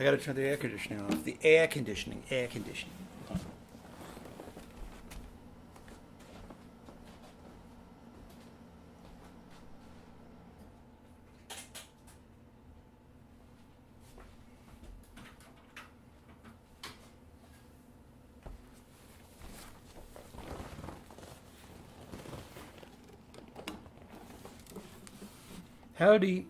I gotta turn the air conditioning off. The air conditioning. Howdy.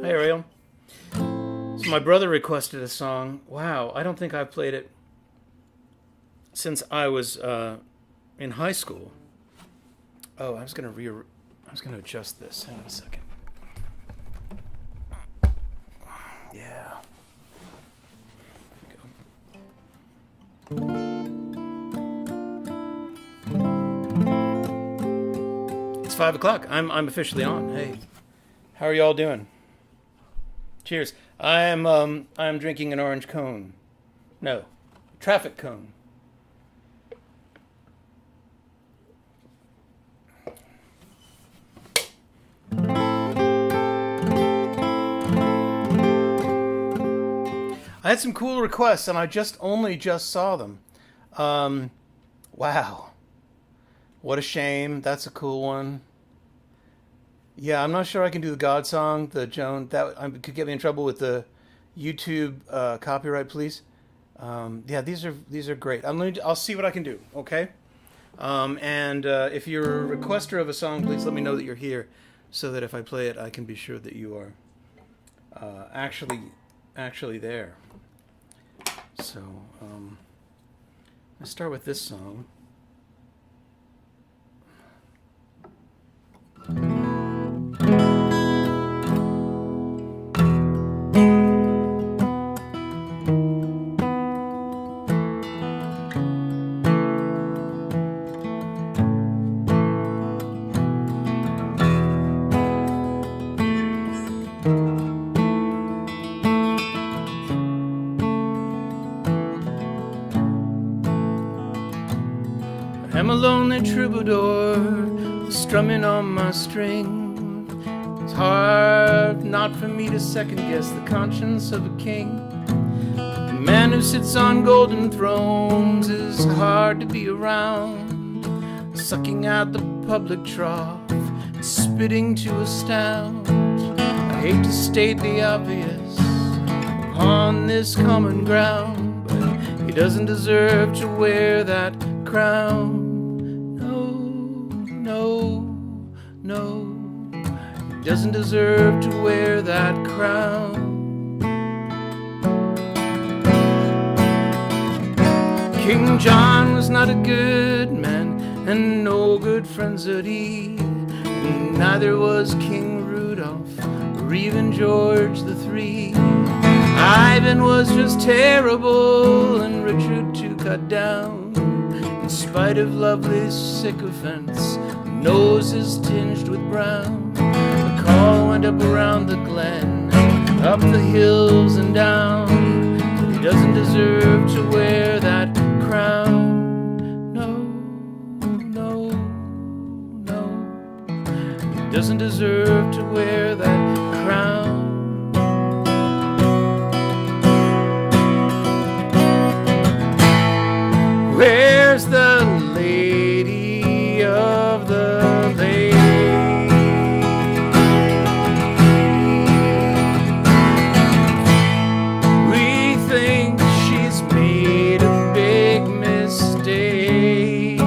Hey, Ariel. So my brother requested a song. Wow, I don't think I've played it since I was in high school. Oh, I was gonna adjust this. Hang on a second. Yeah. There we go. It's 5 o'clock. I'm officially on. Hey, how are y'all doing? Cheers. I'm drinking an orange cone. No, traffic cone. I had some cool requests, and I only just saw them. Wow, what a shame. That's a cool one. Yeah, I'm not sure I can do the God song, the Joan. That could get me in trouble with the YouTube copyright police. Yeah, these are great. I'll see what I can do. Okay. And if you're a requester of a song, please let me know that you're here, so that if I play it, I can be sure that you are actually there. So let's start with this song. I'm a lonely troubadour strumming on my string. It's hard not for me to second guess the conscience of a king. The man who sits on golden thrones is hard to be around, sucking out the public trough, spitting to astound. I hate to state the obvious upon this common ground, but he doesn't deserve to wear that crown. No, he doesn't deserve to wear that crown. King John was not a good man, and no good friends had he, and neither was King Rudolph, or even George III. Ivan was just terrible, and Richard too cut down, in spite of lovely sycophants, noses tinged with brown. The call went up around the glen, up the hills and down, but he doesn't deserve to wear that crown. No, he doesn't deserve to wear that crown. Where's the lady of the lake? We think she's made a big mistake.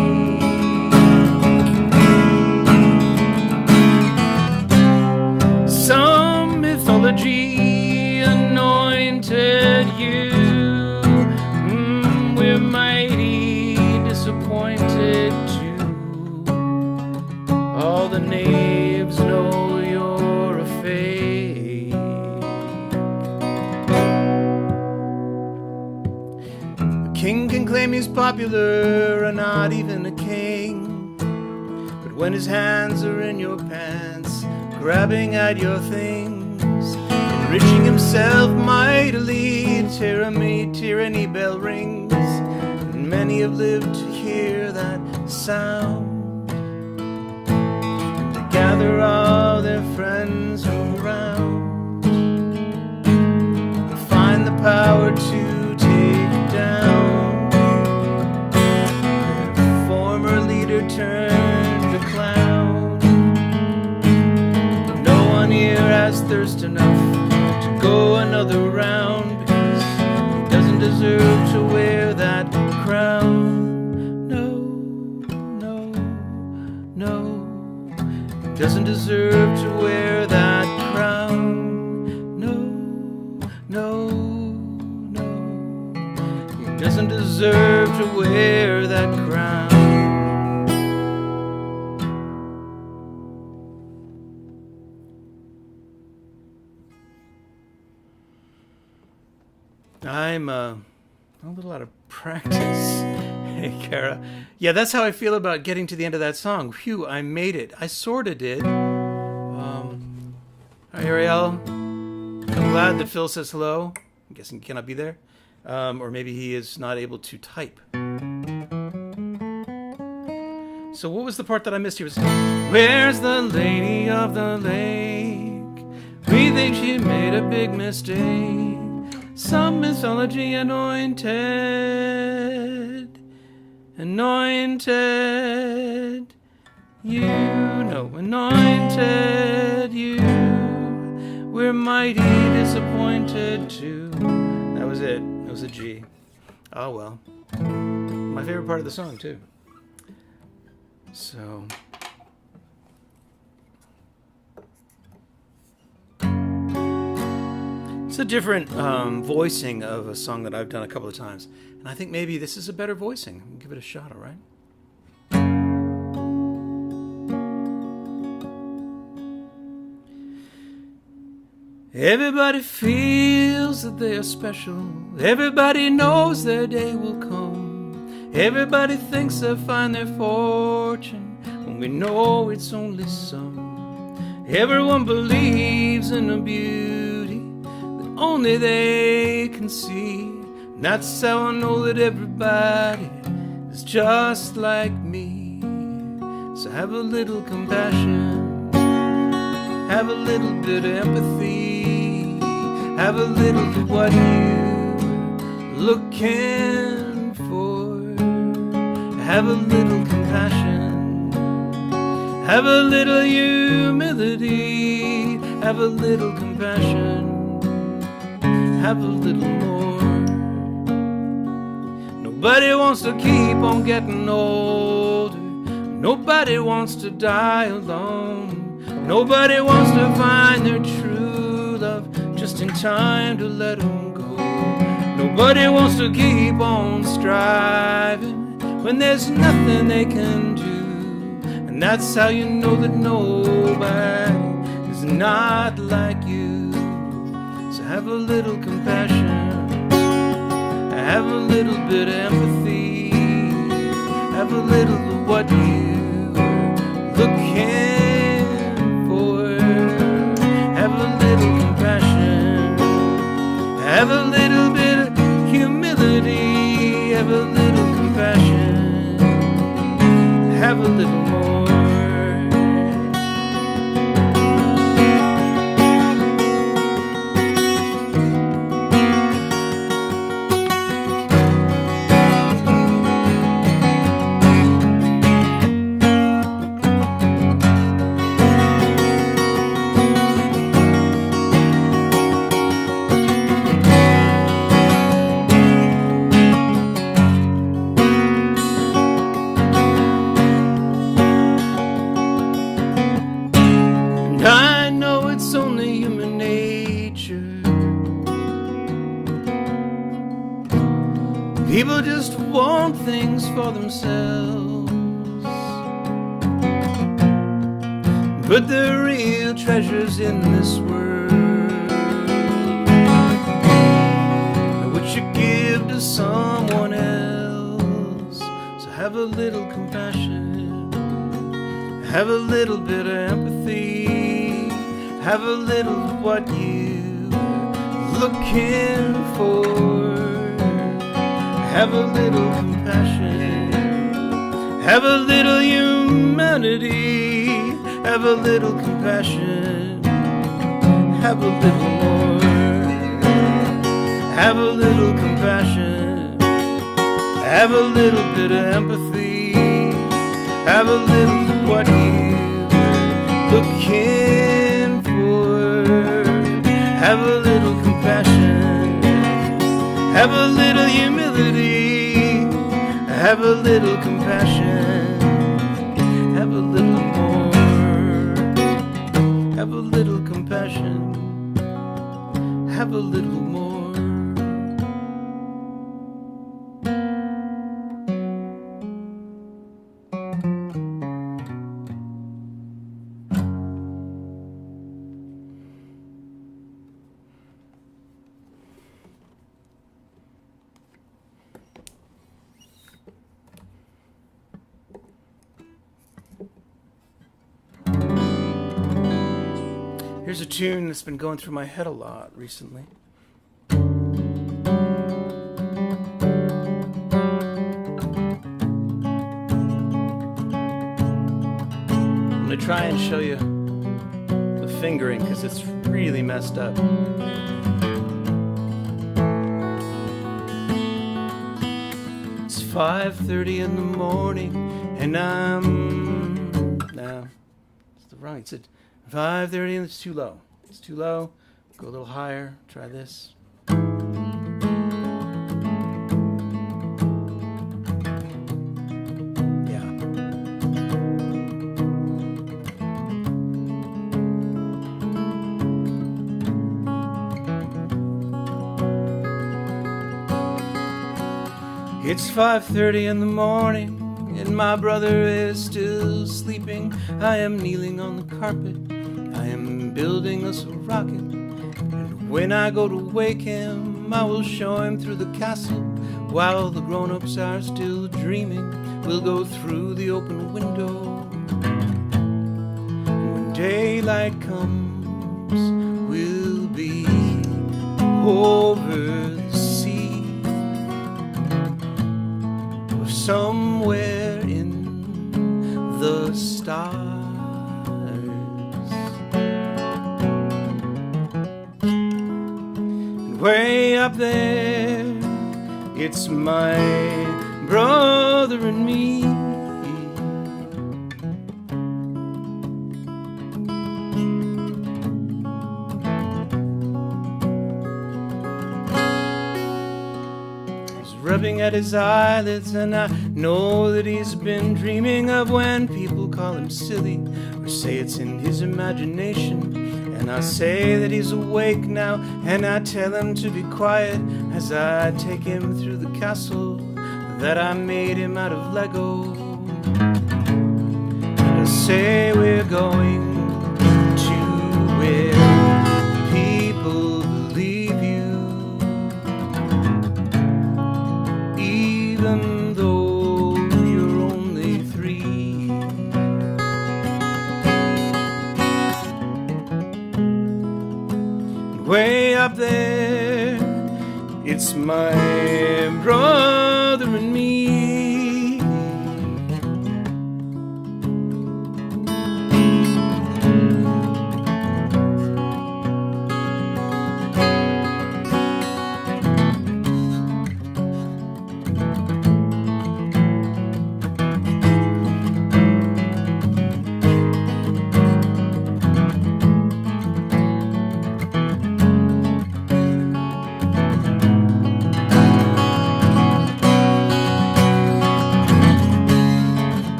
Some mythology anointed you. We're mighty disappointed too. All the knaves know you're a fake. A king can claim he's popular or not even a king, but when his hands are in your pants, grabbing at your things, it enriching himself mightily. Tyranny bell rings, and many have lived to hear that sound, and to gather all their friends around, and find the power to take down their former leader turned a clown. No one here has thirst enough to go another round, because he doesn't deserve to wear that crown. No, no, no, he doesn't deserve to wear that crown. No, no, no, he doesn't deserve to wear that crown. I'm a little out of practice. Hey, Kara. Yeah, that's how I feel about getting to the end of that song. Phew, I made it. I sort of did. Hi, Ariel. I'm glad that Phil says hello. I'm guessing he cannot be there. Or maybe he is not able to type. So what was the part that I missed here? Where's the lady of the lake? We think she made a big mistake. Some mythology anointed, you know, anointed you. We're mighty disappointed too. That was it. That was a G. Oh well. My favorite part of the song too. So. It's a different voicing of a song that I've done a couple of times. And I think maybe this is a better voicing. We'll give it a shot, all right? Everybody feels that they are special. Everybody knows their day will come. Everybody thinks they'll find their fortune, when we know it's only some. Everyone believes in a beauty only they can see. And that's how I know that everybody is just like me. So have a little compassion, have a little bit of empathy, have a little of what you're looking for. Have a little compassion, have a little humility, have a little compassion, have a little more. Nobody wants to keep on getting older. Nobody wants to die alone. Nobody wants to find their true love just in time to let them go. Nobody wants to keep on striving when there's nothing they can do. And that's how you know that nobody is not like you. So have a little compassion, have a little bit of empathy, have a little of what you're looking for. Have a little compassion, have a little bit of humility, have a little compassion, have a little more. People just want things for themselves, but the real treasures in this world are what you give to someone else. So have a little compassion, have a little bit of empathy, have a little of what you looking for. Have a little compassion, have a little humanity, have a little compassion, have a little more. Have a little compassion, have a little bit of empathy, have a little what you're looking for. Have a little compassion, have a little humility, have a little compassion, have a little more. Have a little compassion, have a little more. Here's a tune that's been going through my head a lot recently. I'm going to try and show you the fingering because it's really messed up. It's 5:30 in the morning and no, it's the wrong. It's 5:30 and it's too low. It's too low. Go a little higher. Try this. Yeah. It's 5:30 in the morning and my brother is still sleeping. I am kneeling on the carpet. I am building us a rocket, and when I go to wake him, I will show him through the castle. While the grown-ups are still dreaming, we'll go through the open window. And when daylight comes, we'll be over the sea, or somewhere in the stars. Way up there, it's my brother and me. He's rubbing at his eyelids, and I know that he's been dreaming of when people call him silly or say it's in his imagination. And I say that he's awake now, and I tell him to be quiet as I take him through the castle that I made him out of Lego. And I say we're going to where people believe you, even though you're only 3. Way up there, it's my brother and me.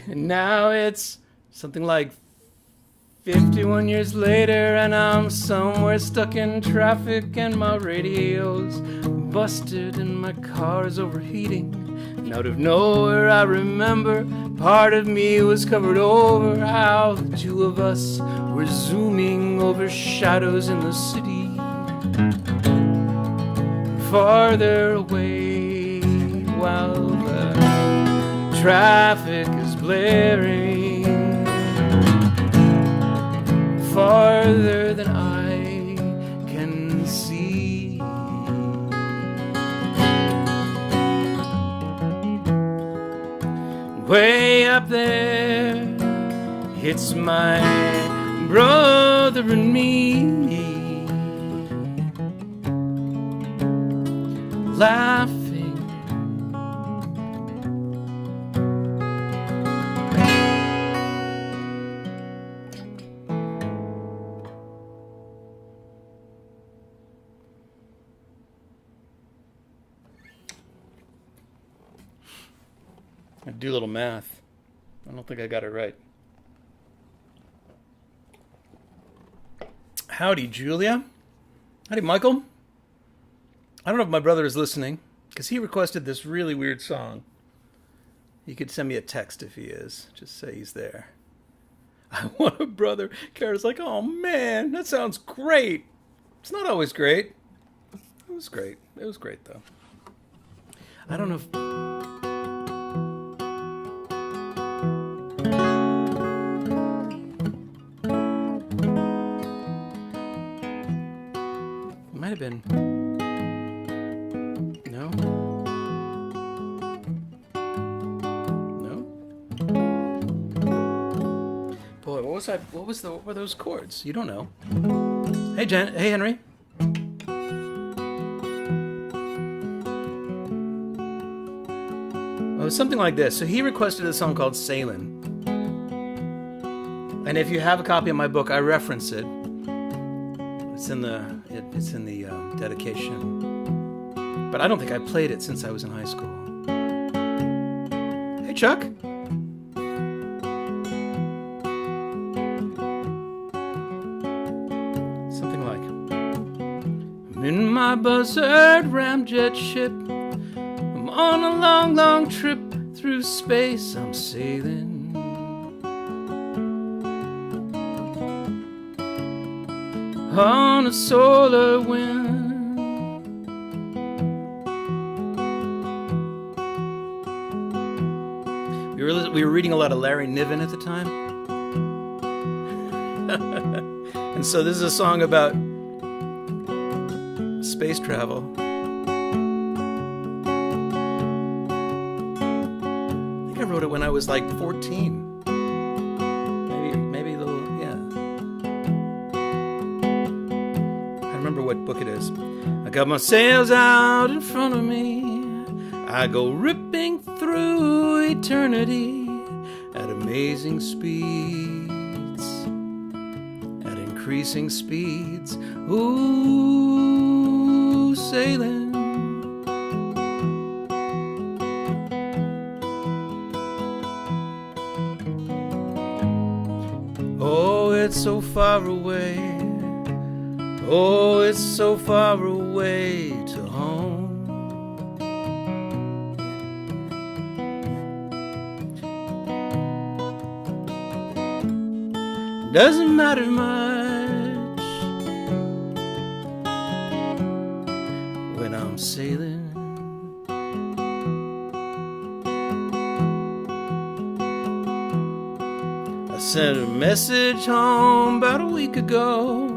Now it's something like 51 years later, and I'm somewhere stuck in traffic, and my radio's busted, and my car's overheating, And out of nowhere I remember part of me was covered over, how the two of us were zooming over shadows in the city, farther away, while the traffic is blaring, farther than I can see. Way up there, it's my brother and me, laughing. I do a little math. I don't think I got it right. Howdy, Julia. Howdy, Michael. I don't know if my brother is listening, because he requested this really weird song. He could send me a text if he is. Just say he's there. I want a brother. Kara's like, oh man, that sounds great. It's not always great. It was great. It was great, though. I don't know if... Might have been. No. No. Boy, what were those chords? You don't know. Hey hey Henry. Oh, it was something like this. So he requested a song called Sailin'. And if you have a copy of my book, I reference it. It's in the dedication, but I don't think I played it since I was in high school. Hey, Chuck. Something like, I'm in my buzzard ramjet ship. I'm on a long, long trip through space. I'm sailing on a solar wind. We were reading a lot of Larry Niven at the time. And so this is a song about space travel. I think I wrote it when I was like 14. Maybe a little, yeah. I remember what book it is. I got my sails out in front of me. I go ripping through eternity at amazing speeds, at increasing speeds. Ooh, sailing. Oh, it's so far away. Oh, it's so far away to home. Doesn't matter much when I'm sailing. I sent a message home about a week ago.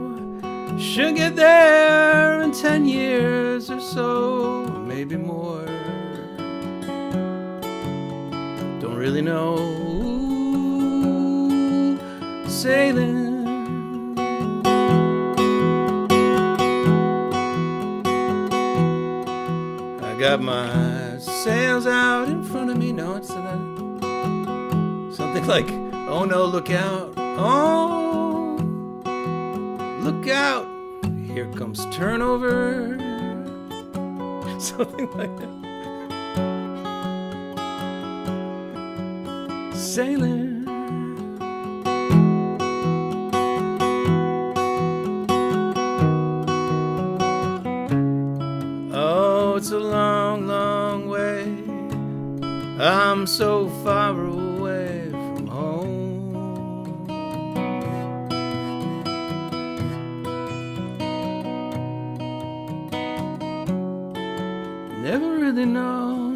Should get there in 10 years or so, maybe more. Don't really know. Sailing. I got my sails out in front of me. No, it's something like, oh no, look out. Oh, look out. Here comes turnover. Something like that. Sailing. It's a long, long way I'm so far away from home. Never really know.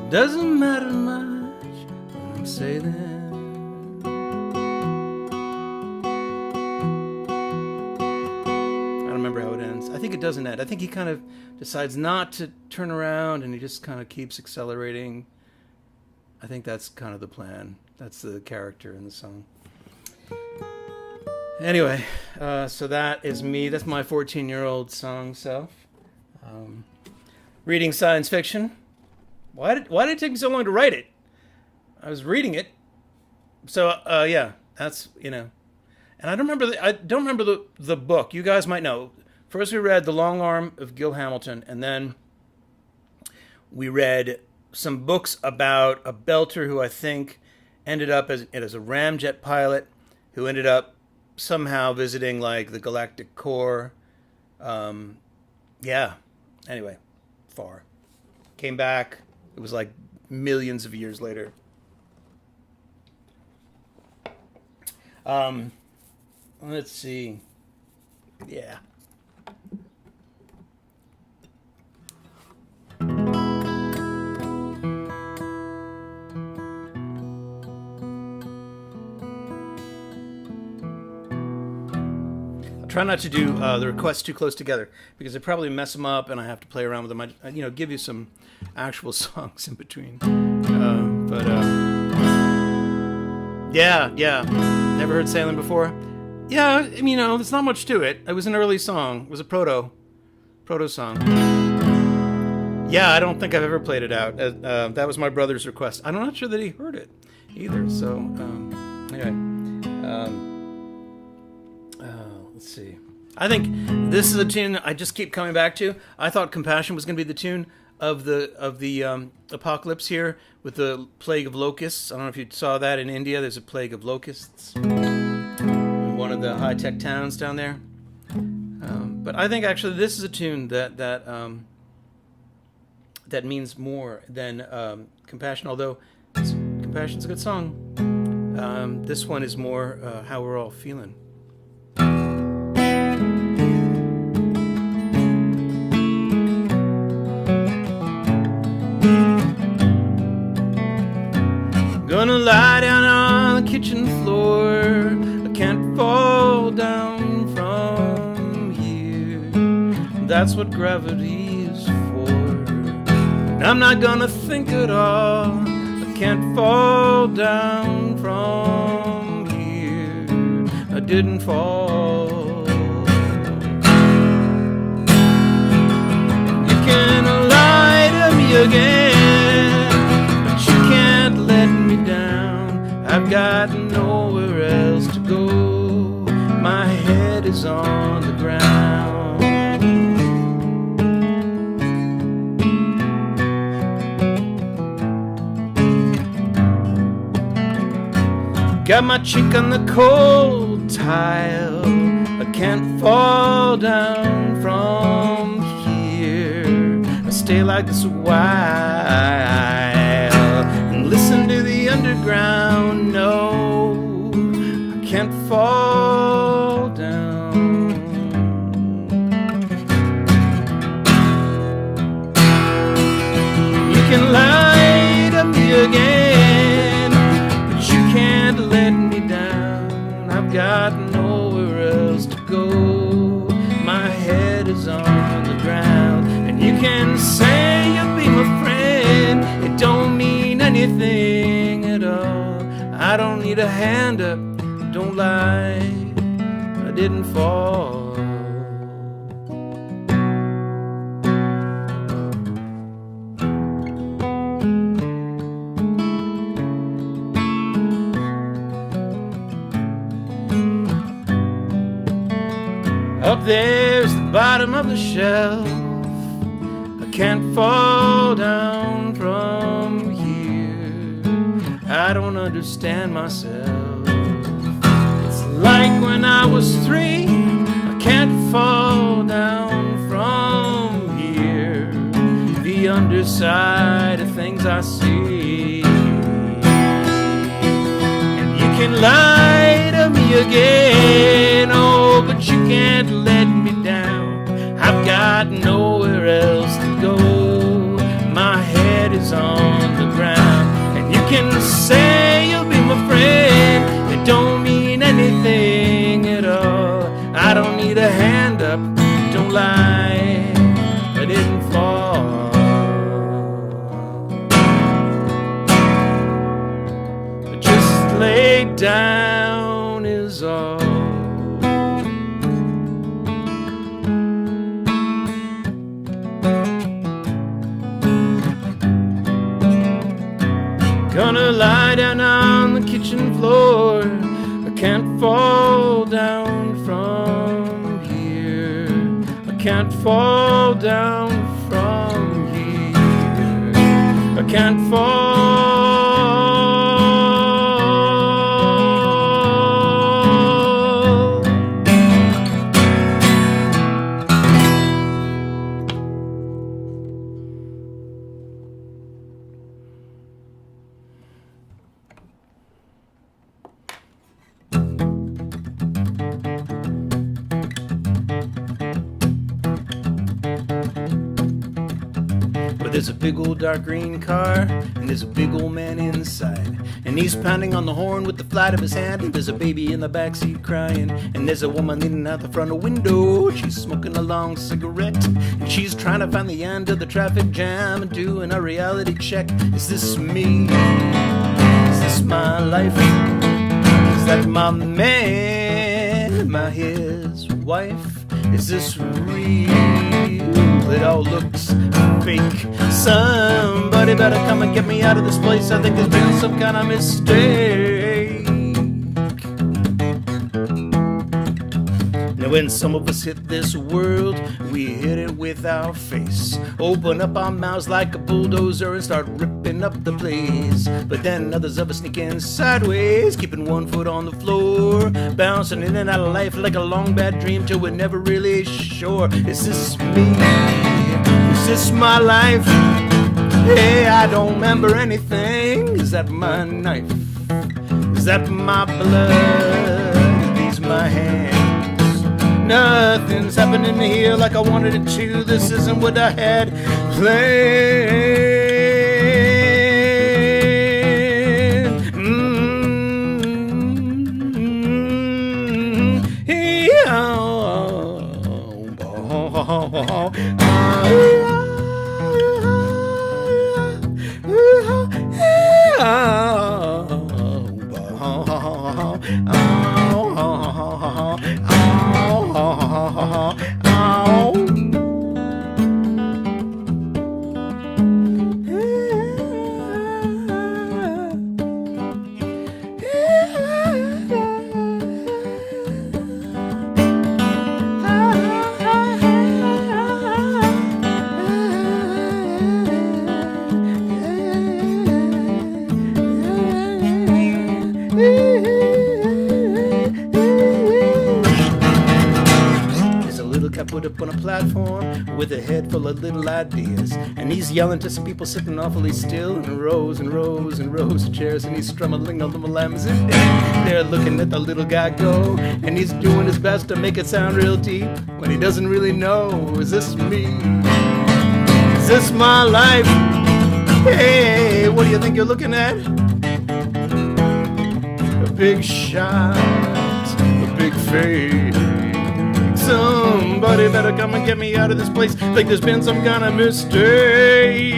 Doesn't matter much when I'm sailing. I don't remember how it ends. I think it doesn't end. I think he kind of decides not to turn around and he just kind of keeps accelerating. I think that's kind of the plan. That's the character in the song. Anyway, so that is me. That's my 14-year-old song self. Reading science fiction. Why did it take me so long to write it? I was reading it. So yeah, that's, you know. And I don't remember the book. You guys might know. First we read The Long Arm of Gil Hamilton, and then we read some books about a belter who I think ended up as a ramjet pilot who ended up somehow visiting like the Galactic Core. Yeah. Anyway, far. Came back. It was like millions of years later. Let's see. Yeah. Try not to do the requests too close together because I probably mess them up and I have to play around with them. I give you some actual songs in between. Yeah. Never heard Sailing before? Yeah, I mean, there's not much to it. It was an early song. It was a proto song. Yeah, I don't think I've ever played it out. That was my brother's request. I'm not sure that he heard it either. So, anyway. Let's see. I think this is a tune I just keep coming back to. I thought Compassion was going to be the tune of the apocalypse here with the plague of locusts. I don't know if you saw that in India. There's a plague of locusts in one of the high-tech towns down there. But I think actually this is a tune that means more than Compassion. Although Compassion's a good song. This one is more how we're all feeling. Gonna lie down on the kitchen floor. I can't fall down from here. That's what gravity is for. And I'm not gonna think at all. I can't fall down from here. I didn't fall. You can lie to me again, but you can't let me down. I've got nowhere else to go. My head is on the ground. Got my cheek on the cold tile. I can't fall down from here. I stay like this a while and listen to the underground. No, I can't fall down. You can lie to me again, but you can't let me down. I've got nowhere else to go. My head is on the ground. And you can say you'll be my friend. It don't mean anything at all. I don't need a hand up, don't lie, I didn't fall. Up there's the bottom of the shelf. I can't fall down from here. I don't understand myself. It's like when I was 3. I can't fall down from here. The underside of things I see. And you can lie to me again, oh, but you can't let me down. I've got nowhere else to go. My head is on the ground. And you can say you'll be my friend. It don't mean anything at all. I don't need a hand up, don't lie, I didn't fall. Just lay down is all. Gonna lie down on the kitchen floor. I can't fall down from here. I can't fall down from here. I can't fall. There's a big old dark green car, and there's a big old man inside, and he's pounding on the horn with the flat of his hand, and there's a baby in the backseat crying, and there's a woman leaning out the front window. She's smoking a long cigarette, and she's trying to find the end of the traffic jam and doing a reality check. Is this me? Is this my life? Is that my man? Am I his wife? Is this real? It all looks fake. Somebody better come and get me out of this place. I think there's been some kind of mistake. Now when some of us hit this world, we hit it with our face. Open up our mouths like a bulldozer and start ripping up the place. But then others of us sneak in sideways, keeping one foot on the floor, bouncing in and out of life like a long bad dream till we're never really sure. Is this me? Is this my life? Hey, I don't remember anything. Is that my knife? Is that my blood? Are these my hands? Nothing's happening here like I wanted it to. This isn't what I had planned. Put up on a platform with a head full of little ideas, and he's yelling to some people sitting awfully still in rows and rows and rows of chairs, and he's strumming on the lambs, and they're looking at the little guy go, and he's doing his best to make it sound real deep when he doesn't really know. Is this me? Is this my life? Hey, what do you think you're looking at? A big shot, a big fade. Somebody better come and get me out of this place like there's been some kind of mistake.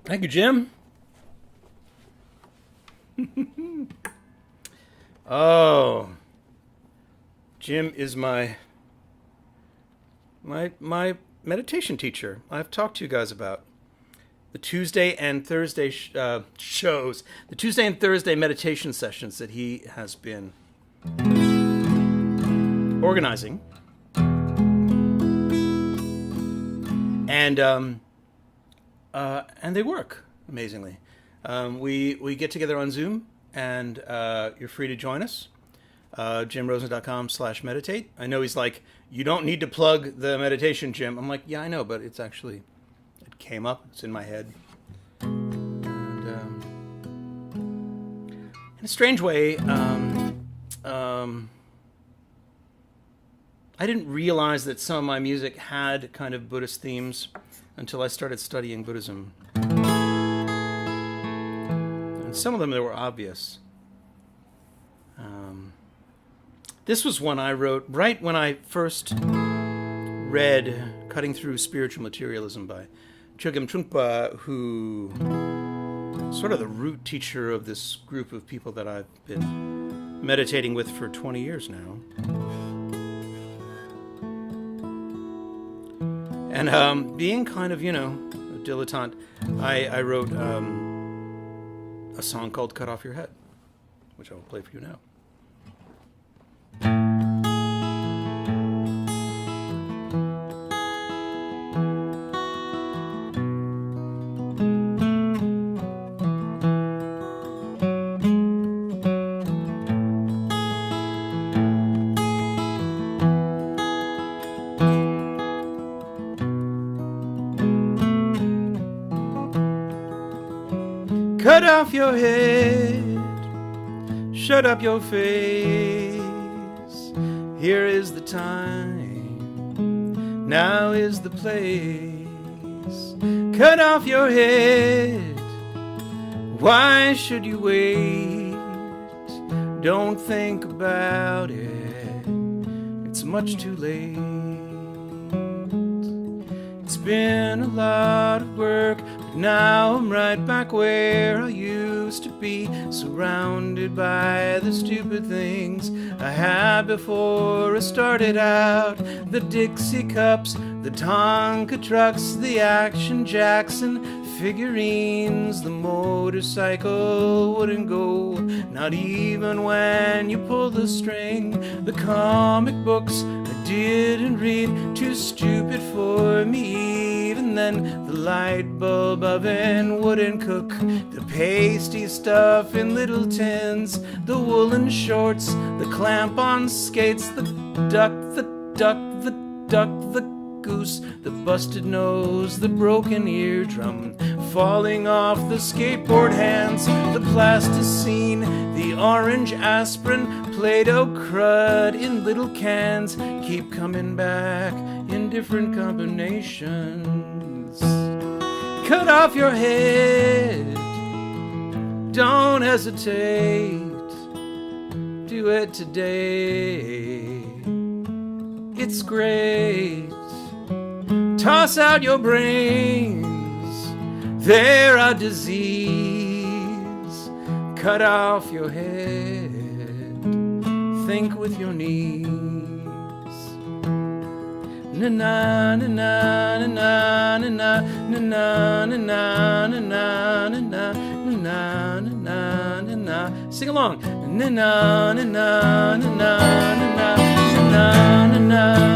Thank you, Jim. Oh, Jim is my meditation teacher. I've talked to you guys about the Tuesday and Thursday shows, the Tuesday and Thursday meditation sessions that he has been organizing, and they work amazingly. We get together on Zoom, and you're free to join us. JimRosen.com/meditate. I know he's like, you don't need to plug the meditation, Jim. I'm like, yeah, I know, but it's actually, it came up. It's in my head. And in a strange way, I didn't realize that some of my music had kind of Buddhist themes until I started studying Buddhism. And some of them, they were obvious. This was one I wrote right when I first read Cutting Through Spiritual Materialism by Chogyam Trungpa, who sort of the root teacher of this group of people that I've been meditating with for 20 years now. And being kind of, a dilettante, I wrote a song called Cut Off Your Head, which I will play for you now. Cut off your head, shut up your face. Here is the time, now is the place. Cut off your head, why should you wait? Don't think about it, it's much too late. It's been a lot of work, but now I'm right back where I used to be, surrounded by the stupid things I had before I started out. The Dixie cups, the Tonka trucks, the Action Jackson figurines. The motorcycle wouldn't go, not even when you pull the string. The comic books I didn't read, too stupid for me even then. The light bulb oven wouldn't cook, the pasty stuff in little tins, the woolen shorts, the clamp-on skates, the duck, the goose, the busted nose, the broken eardrum falling off the skateboard hands, the plasticine, the orange aspirin, Play-Doh crud in little cans, keep coming back in different combinations. Cut off your head, don't hesitate, do it today, it's great. Toss out your brains, they're a disease. Cut off your head, think with your knees. Na na na na na na na na na na na na na na na na. Sing along. Na na na na na na na na na na na.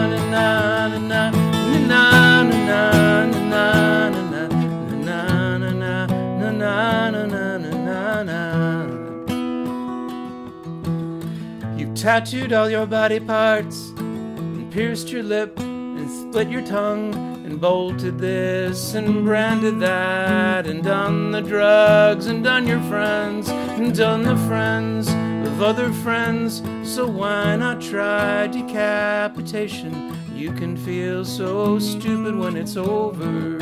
You've tattooed all your body parts and pierced your lip and split your tongue and bolted this and branded that and done the drugs and done your friends and done the friends of other friends. So why not try decapitation? You can feel so stupid when it's over.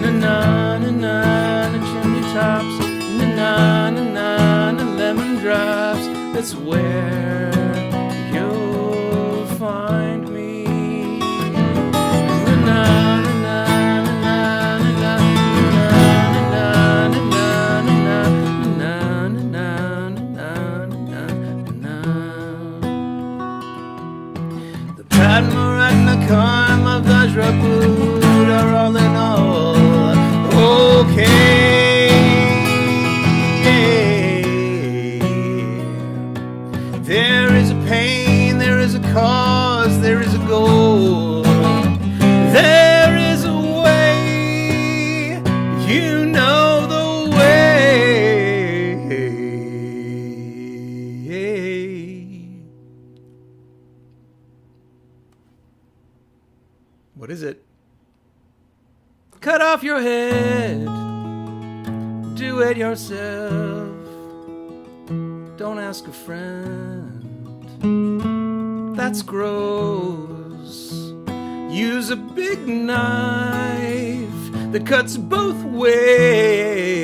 Na na na na na chimney tops, na na na na na lemon drops. That's where you'll find me. Na na na na na Admiratna karma vajraput are all in all okay. There is a pain, there is a cause, there is a goal. There is a way, you know the way. What is it? Cut off your head, do it yourself. Don't ask a friend, that's gross. Use a big knife that cuts both ways.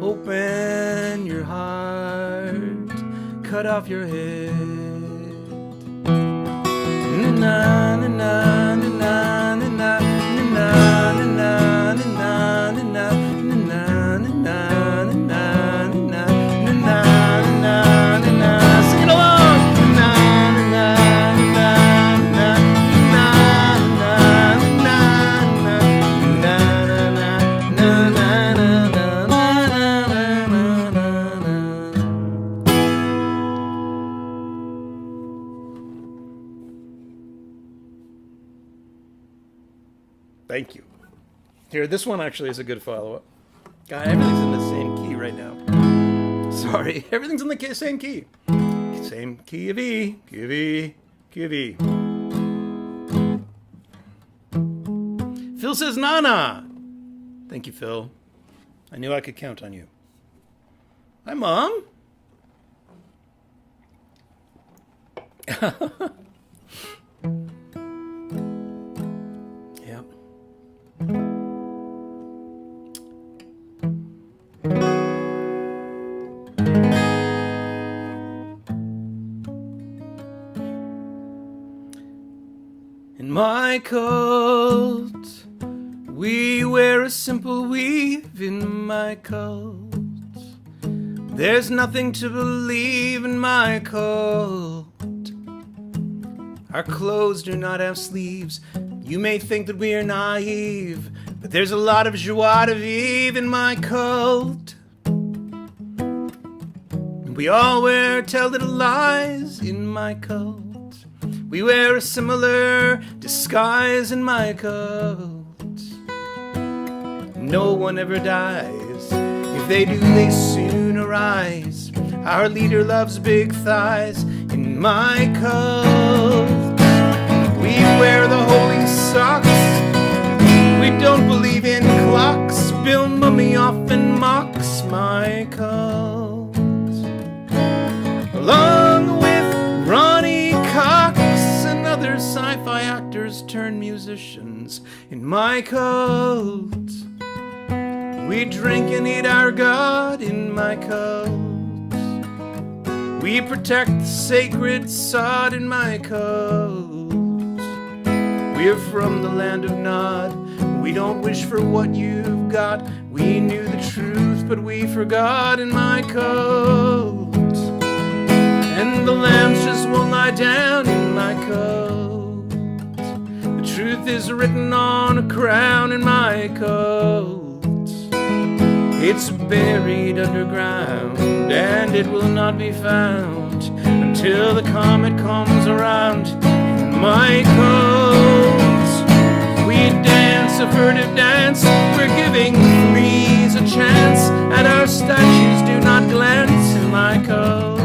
Open your heart, cut off your head. Na na na na na na na na na na na Thank you. Here, this one actually is a good follow-up. God, everything's in the same key right now. Sorry, everything's in the same key. Same key of E, key of E, key of E. Phil says, Nana. Thank you, Phil. I knew I could count on you. Hi, Mom. Yep. In my cult, we wear a simple weave. In my cult, there's nothing to believe. In my cult, our clothes do not have sleeves. You may think that we are naive, but there's a lot of joie de vivre in my cult. We all wear tell little lies in my cult. We wear a similar disguise in my cult. No one ever dies. If they do, they soon arise. Our leader loves big thighs in my cult. We wear the holy socks. We don't believe in clocks. Bill Mummy often mocks my cult. Along with Ronnie Cox and other sci-fi actors turned musicians in my cult. We drink and eat our God in my cult. We protect the sacred sod in my cult. We're from the land of Nod. We don't wish for what you've got. We knew the truth, but we forgot in my cult. And the lambs just won't lie down in my cult. The truth is written on a crown in my cult. It's buried underground, and it will not be found until the comet comes around. In my cult, we dance a furtive dance. We're giving fleas a chance, and our statues do not glance in my cult.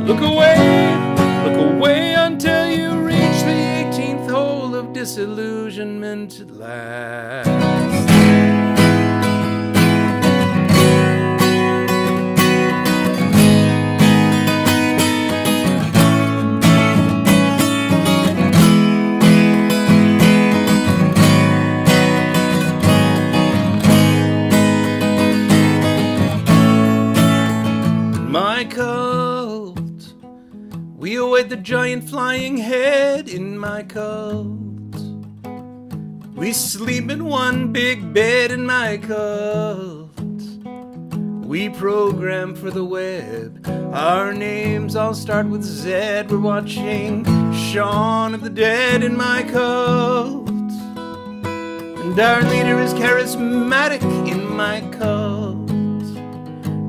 Look away until you reach the 18th hole of disillusionment at last. My cult, we await the giant flying head in my cult. We sleep in one big bed in my cult. We program for the web. Our names all start with Z. We're watching Shaun of the Dead in my cult. And our leader is charismatic in my cult.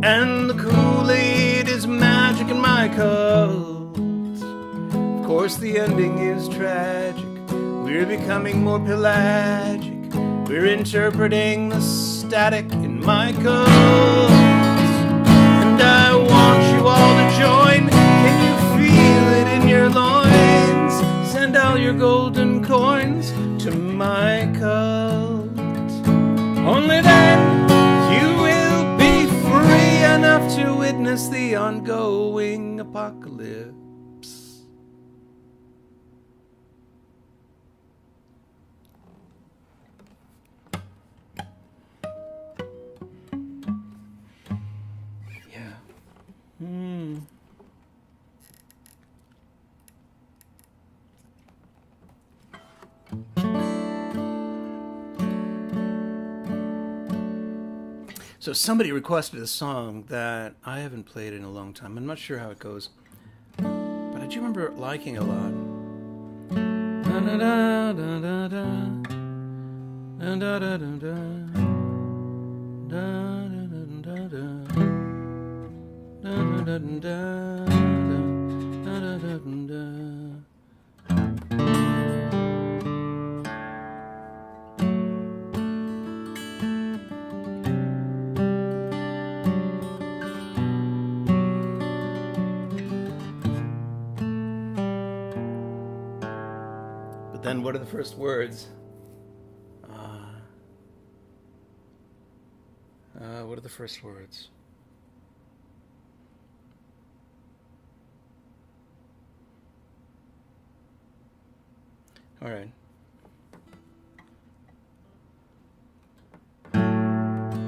And the Kool-Aid is magic in my cult. Of course the ending is tragic. We're becoming more pelagic. We're interpreting the static in my cult. And I want you all to join. Can you feel it in your loins? Send all your golden coins to my cult. Only then you will be free enough to witness the ongoing apocalypse. So somebody requested a song that I haven't played in a long time. I'm not sure how it goes, but I do remember liking it a lot. Then what are the first words? What are the first words? All right.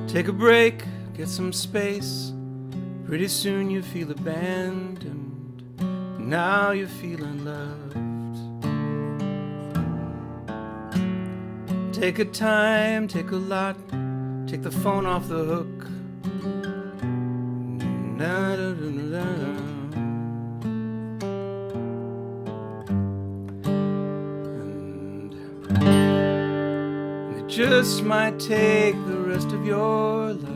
Take a break, get some space. Pretty soon you feel abandoned. Now you're feeling loved. Take a time, take a lot, take the phone off the hook. And it just might take the rest of your life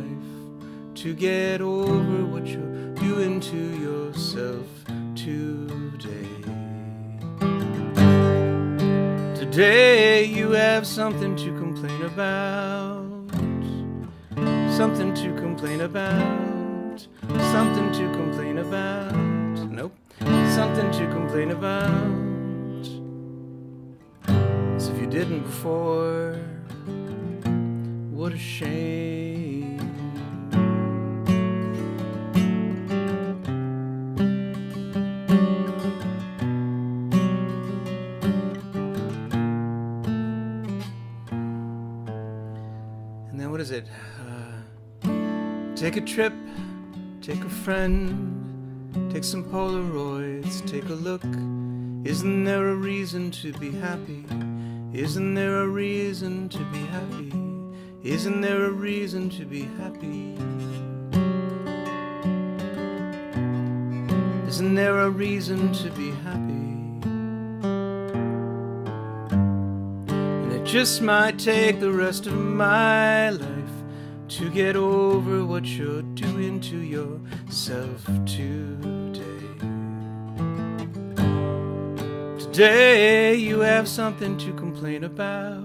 to get over what you're doing to yourself today. Today you have something to complain about. Something to complain about. Something to complain about. Nope. Something to complain about. As if you didn't before. What a shame. What is it? Take a trip, take a friend, take some Polaroids, take a look. Isn't there a reason to be happy? Isn't there a reason to be happy? Isn't there a reason to be happy? Isn't there a reason to be happy? Just might take the rest of my life to get over what you're doing to yourself today. Today you have something to complain about.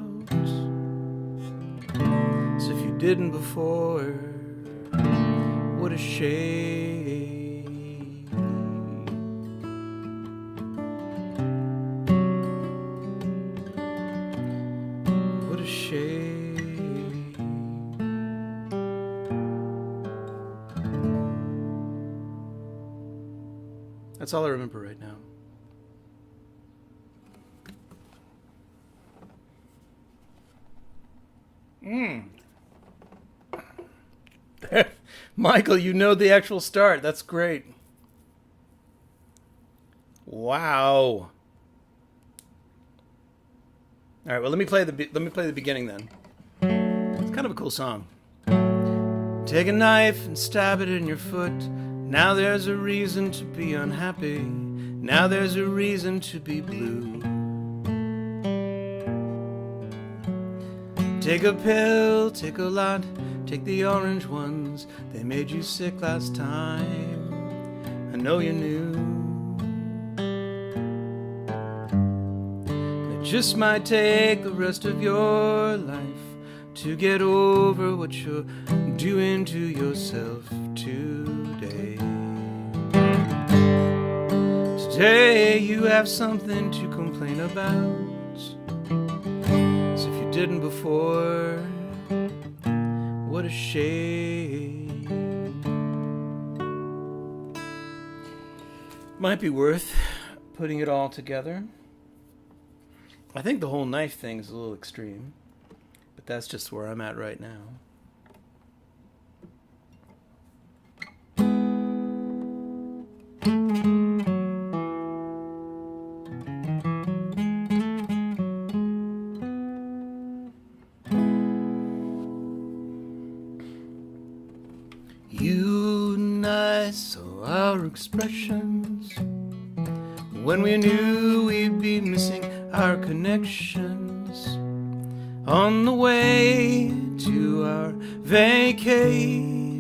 So if you didn't before, what a shame. That's all I remember right now. Michael, you know the actual start. That's great. Wow. All right, well, let me play the beginning then. It's kind of a cool song. Take a knife and stab it in your foot. Now there's a reason to be unhappy. Now there's a reason to be blue. Take a pill, take a lot, take the orange ones. They made you sick last time. I know you knew. It just might take the rest of your life to get over what you're doing to yourself today. Today you have something to complain about. So if you didn't before, what a shame. Might be worth putting it all together. I think the whole knife thing is a little extreme, but that's just where I'm at right now. You and I saw our expressions when we knew we'd be missing our connections on the way to our vacation,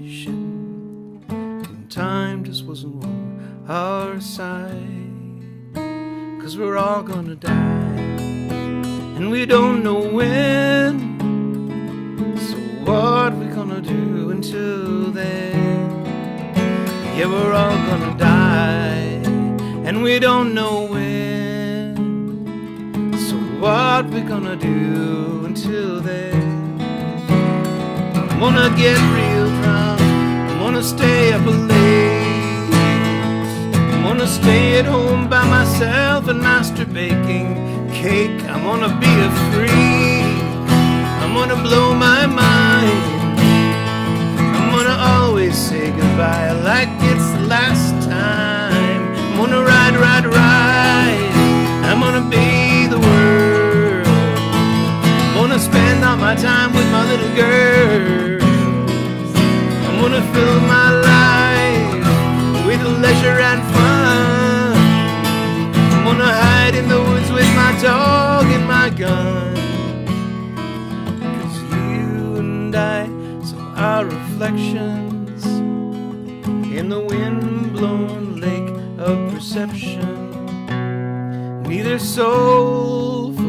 and time just wasn't on our side, 'cause we're all gonna die, and we don't know when. So what we gonna do until then? Yeah, we're all gonna die, and we don't know when. So what we gonna do until then? I wanna get real drunk, I wanna stay up late, I wanna stay at home by myself and master baking cake. I wanna be a freak, I'm gonna blow my mind, I'm gonna always say goodbye like it's the last time. I'm gonna ride, ride, ride, I'm gonna be the world, I'm gonna spend all my time with my little girls, I'm gonna fill my life with leisure and fun, I'm gonna hide in the woods with my dog and my gun. I saw our reflections in the wind-blown lake of perception, neither soulful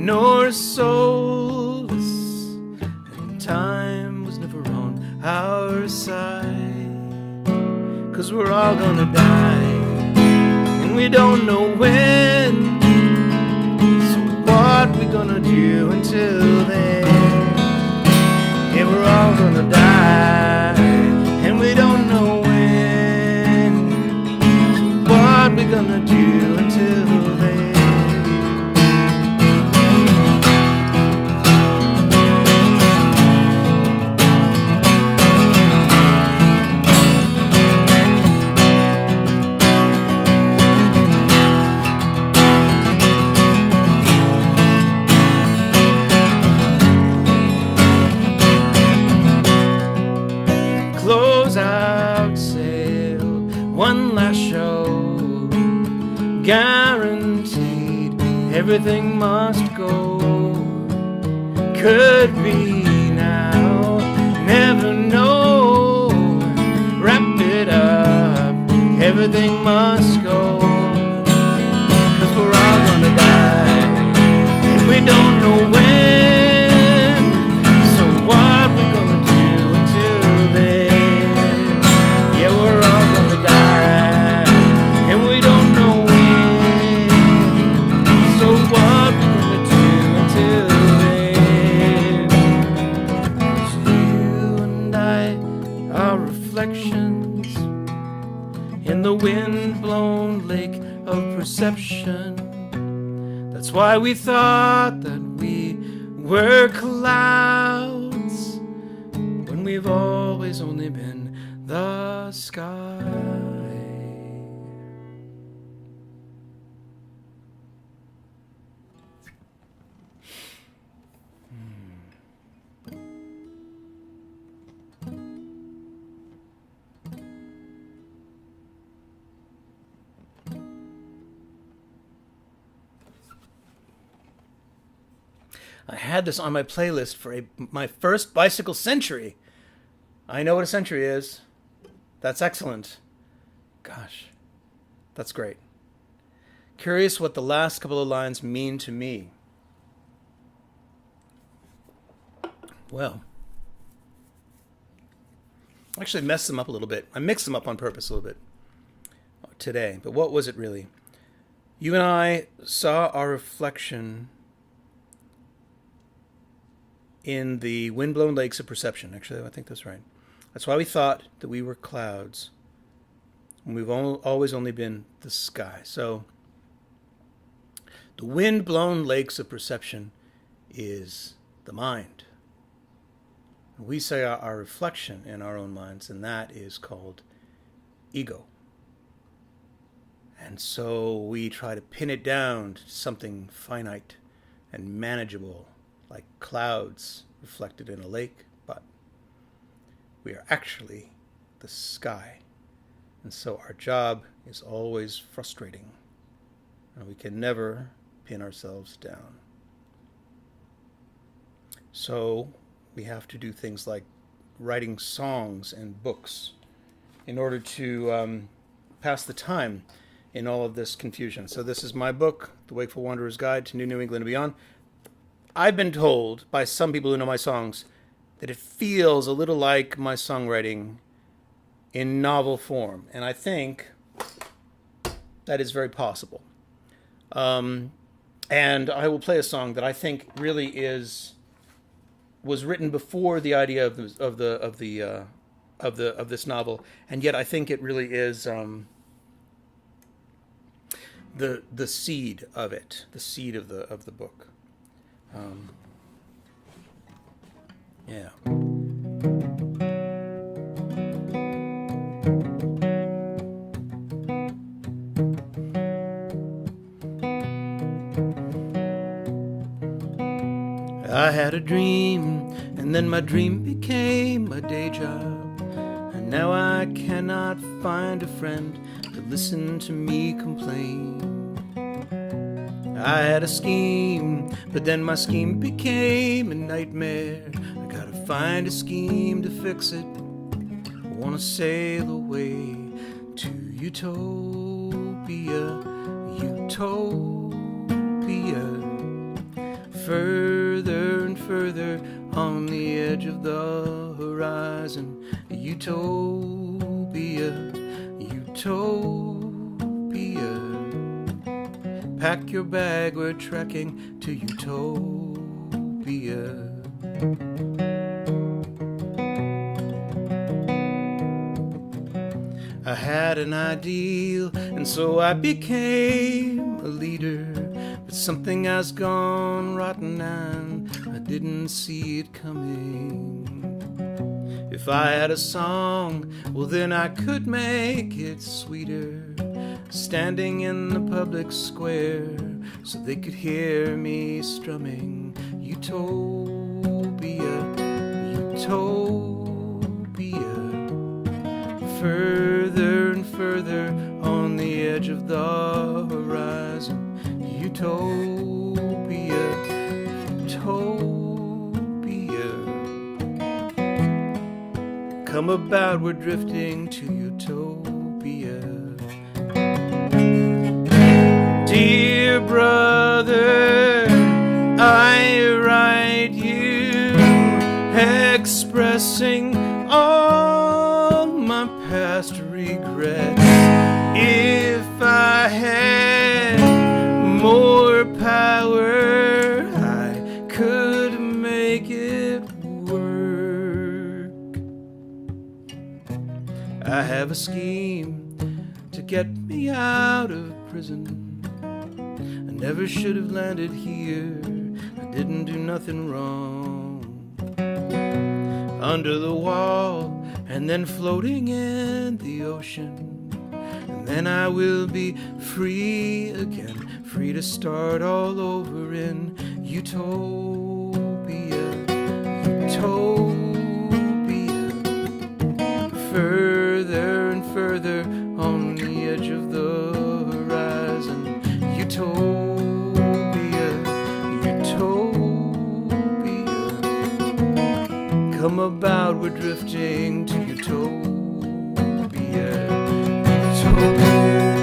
nor soulless, and time was never on our side, 'cause we're all gonna die, and we don't know when. So what we gonna do until then? Yeah, we're all gonna die, and we don't know when. So what we gonna do until then? Close out sale, one last show, guaranteed everything must go. Could be now, never know. Wrap it up, everything must go, 'cause we're all gonna die, and we don't know when. So what we gonna do until then? Yeah, we're all gonna die, and we don't know when. So what we gonna do until then? 'Cause you and I are reflections in the wind-blown lake of perception. That's why we thought that we were clouds, when we've always only been the sky. I had this on my playlist for my first bicycle century. I know what a century is. That's excellent. Gosh, that's great. Curious what the last couple of lines mean to me. Well, I actually messed them up a little bit. I mixed them up on purpose a little bit today. But what was it really? You and I saw our reflection in the windblown lakes of perception. Actually, I think that's right. That's why we thought that we were clouds. And we've always only been the sky. So the wind-blown lakes of perception is the mind. We say our reflection in our own minds, and that is called ego. And so we try to pin it down to something finite and manageable, like clouds reflected in a lake, but we are actually the sky. And so our job is always frustrating, and we can never pin ourselves down. So we have to do things like writing songs and books in order to pass the time in all of this confusion. So this is my book, The Wakeful Wanderer's Guide to New England and Beyond. I've been told by some people who know my songs that it feels a little like my songwriting in novel form. And I think that is very possible. And I will play a song that I think really was written before the idea of this novel, and yet I think it really is the seed of it, the seed of the book. Yeah. I had a dream, and then my dream became a day job, and now I cannot find a friend to listen to me complain. I had a scheme, but then my scheme became a nightmare. I gotta find a scheme to fix it. I wanna sail away to utopia, utopia. Further and further on the edge of the horizon. Utopia, utopia. Pack your bag, we're trekking to utopia. I had an ideal, and so I became a leader. But something has gone rotten, and I didn't see it coming. If I had a song, well then I could make it sweeter. Standing in the public square, so they could hear me strumming utopia, utopia. Further and further on the edge of the horizon. Utopia, utopia. Come about, we're drifting to utopia. Dear brother, I write you expressing all my past regrets. If I had more power, I could make it work. I have a scheme to get me out of prison. I never should have landed here. I didn't do nothing wrong. Under the wall and then floating in the ocean. And then I will be free again, free to start all over in utopia, utopia. Further and further on the edge of the horizon. Utopia, utopia. come about, we're drifting to utopia. Utopia.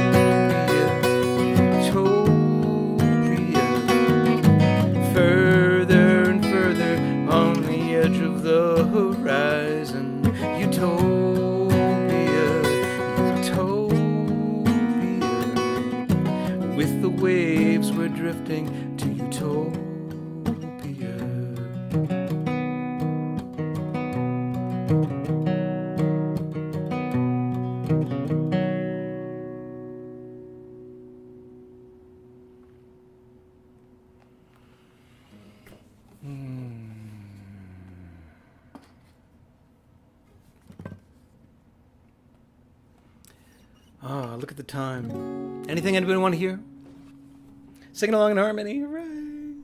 Further and further on the edge of the horizon. Utopia. Utopia. With the waves, we're drifting to utopia. Ah, look at the time. Anything anybody want to hear? Singing along in harmony. Hooray!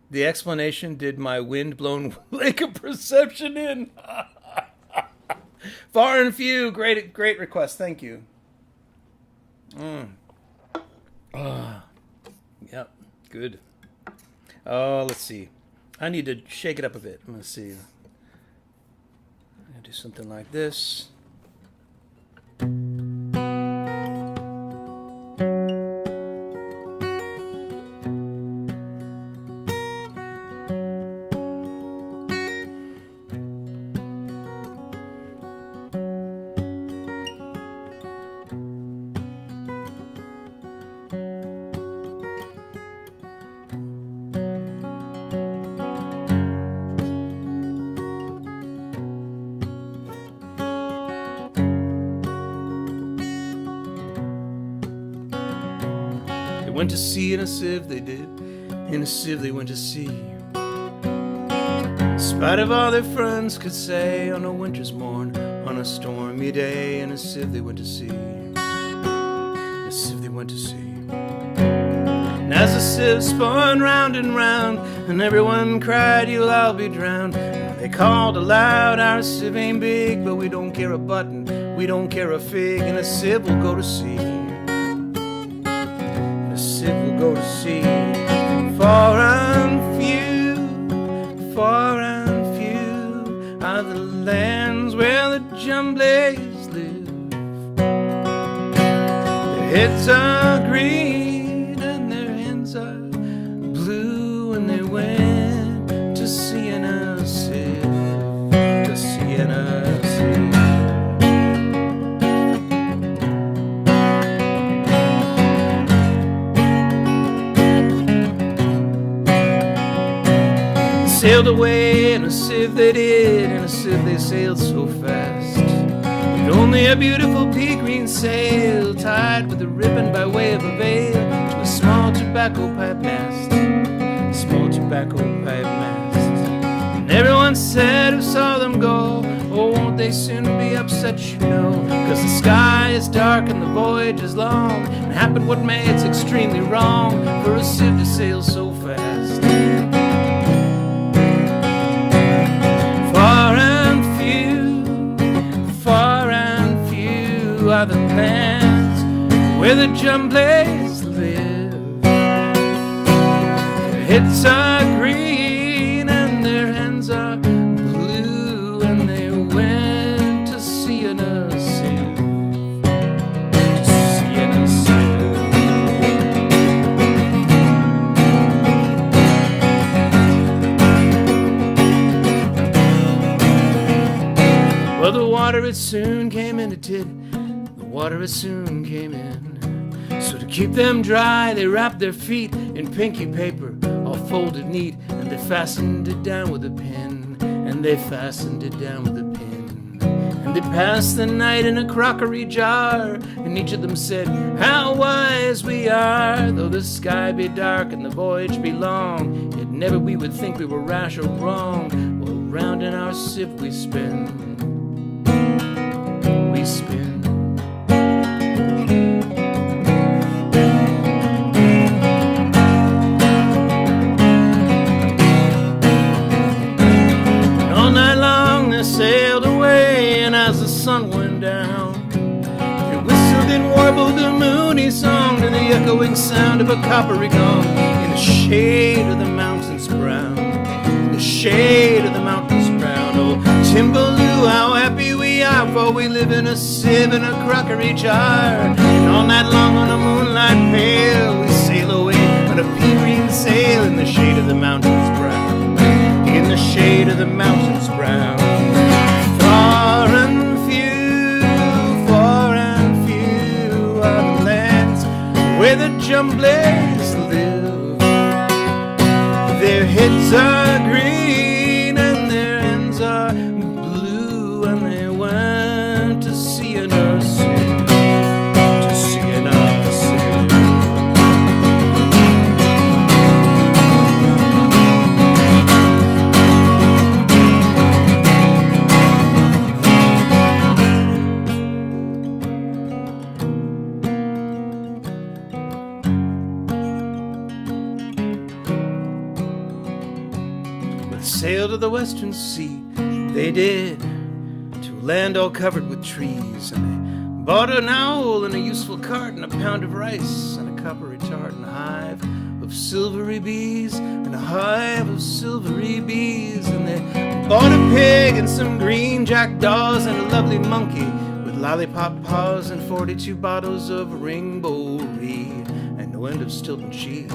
The explanation did my wind-blown lake of perception in. Far and few. Great request. Thank you. Yep. Good. Oh, let's see. I need to shake it up a bit. I'm going to see. I'm going to do something like this. Went to sea in a sieve, they did. In a sieve they went to sea. In spite of all their friends could say, on a winter's morn, on a stormy day, in a sieve they went to sea. In a sieve they went to sea. And as the sieve spun round and round, and everyone cried, you'll all be drowned. And they called aloud, our sieve ain't big, but we don't care a button, we don't care a fig, and a sieve will go to sea. Will go to sea. Far and few are the lands where the jumblies live. Their heads are green and their hands are blue, and they went to sea in a sieve, to sea in a sieve. Sailed away in a sieve they did, in a sieve they sailed so fast. With only a beautiful pea green sail tied with a ribbon by way of a veil to a small tobacco pipe mast, a small tobacco pipe mast. And everyone said who saw them go, oh, won't they soon be upset, you know, 'cause the sky is dark and the voyage is long, and happen what may, it's extremely wrong for a sieve to sail so fast. Far and few are the lands where the jumblies live. Their heads are green and their hands are blue, and they went to sea in a sieve, to sea in a sieve. Well, the water it soon came in, it did. The water it soon came in. So to keep them dry, they wrapped their feet in pinky paper, all folded neat, and they fastened it down with a pin. And they fastened it down with a pin. And they passed the night in a crockery jar, and each of them said, how wise we are. Though the sky be dark and the voyage be long, yet never we would think we were rash or wrong. Well, round in our sieve we spin. We spin. And all night long they sailed away, and as the sun went down, they whistled and warbled a moony song to the echoing sound of a coppery gong in the shade of the mountains brown. In the shade of the mountains brown. Oh, Timbaloo, how happy we are, for we live in a sieve and a crockery jar. And all night long on a moonlight pale, we sail away on a pea-green sail in the shade of the mountains brown. In the shade of the mountains brown. Far and few are the lands where the Jumblies live. Their heads are green and their hands are blue, and they went to sea in a sieve, to sea in a sieve. Sailed to the western sea, they did, to a land all covered with trees. And they bought an owl and a useful cart and a pound of rice and a coppery tart and a hive of silvery bees and a hive of silvery bees. And they bought a pig and some green jackdaws and a lovely monkey with lollipop paws and 42 bottles of rainbow reed and no end of Stilton cheese.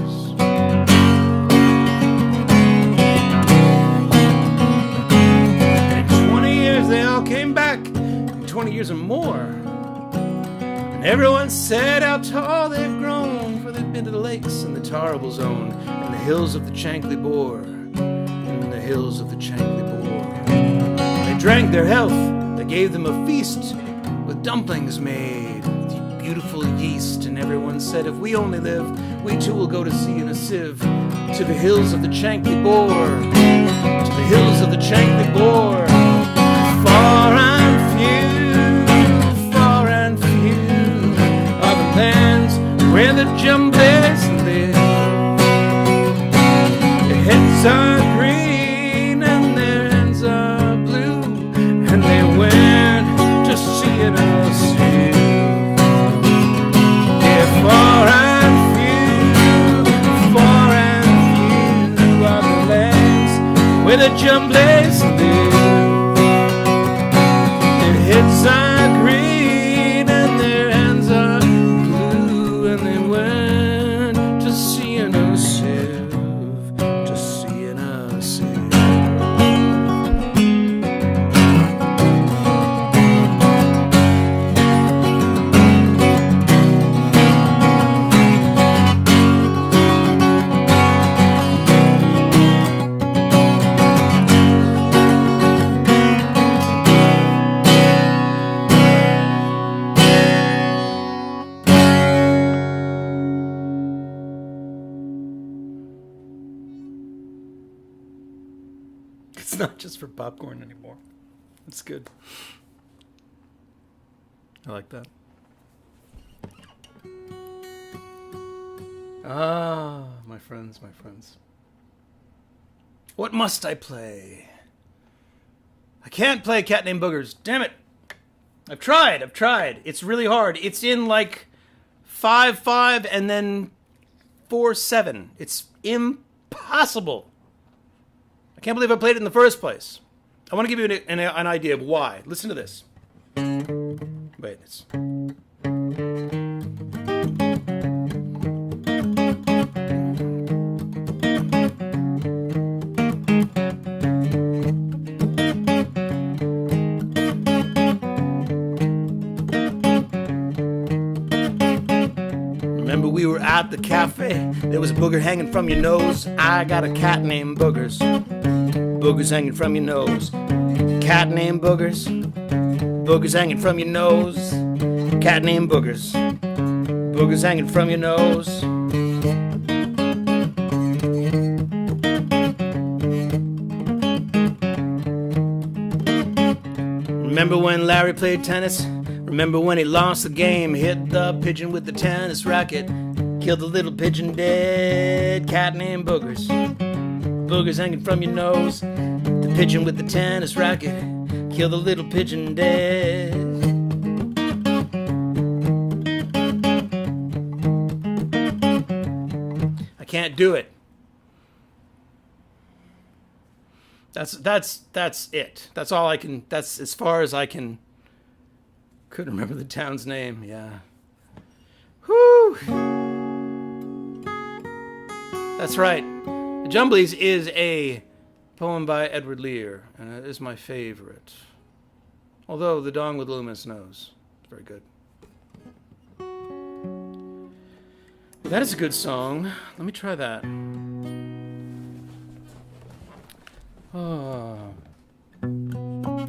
They all came back in 20 years or more, and everyone said how tall they've grown, for they've been to the lakes and the Tarable Zone and the hills of the Chankly Bore, and the hills of the Chankly Bore. They drank their health, they gave them a feast with dumplings made with beautiful yeast, and everyone said, if we only live, we too will go to sea in a sieve, to the hills of the Chankly Bore, to the hills of the Chankly Bore. Far and few are the lands where the Jumblies live. Their heads are green and their hands are blue, and they went to sea in a sieve. Yeah, far and few are the lands where the Jumblies live. Heads are green and their hands are blue, and they went to sea in a sieve, to sea in a sieve. It's not just for popcorn anymore. It's good. I like that. Ah, my friends, my friends. What must I play? I can't play Cat Named Boogers. Damn it. I've tried. It's really hard. It's in like 5/5 and then 4/7. It's impossible. I can't believe I played it in the first place. I want to give you an idea of why. Listen to this. Wait, it's... Remember we were at the cafe, there was a booger hanging from your nose. I got a cat named Boogers. Boogers hanging from your nose. Cat named Boogers. Boogers hanging from your nose. Cat named Boogers. Boogers hanging from your nose. Remember when Larry played tennis? Remember when he lost the game? Hit the pigeon with the tennis racket. Killed the little pigeon dead. Cat named Boogers. Boogers hanging from your nose. The pigeon with the tennis racket. Kill the little pigeon dead. I can't do it. That's it. That's all I can. That's as far as I can. Couldn't remember the town's name. Yeah. Whew. That's right. The Jumblies is a poem by Edward Lear, and it is my favorite. Although The Dong with Luminous Nose. It's very good. That is a good song. Let me try that. Oh.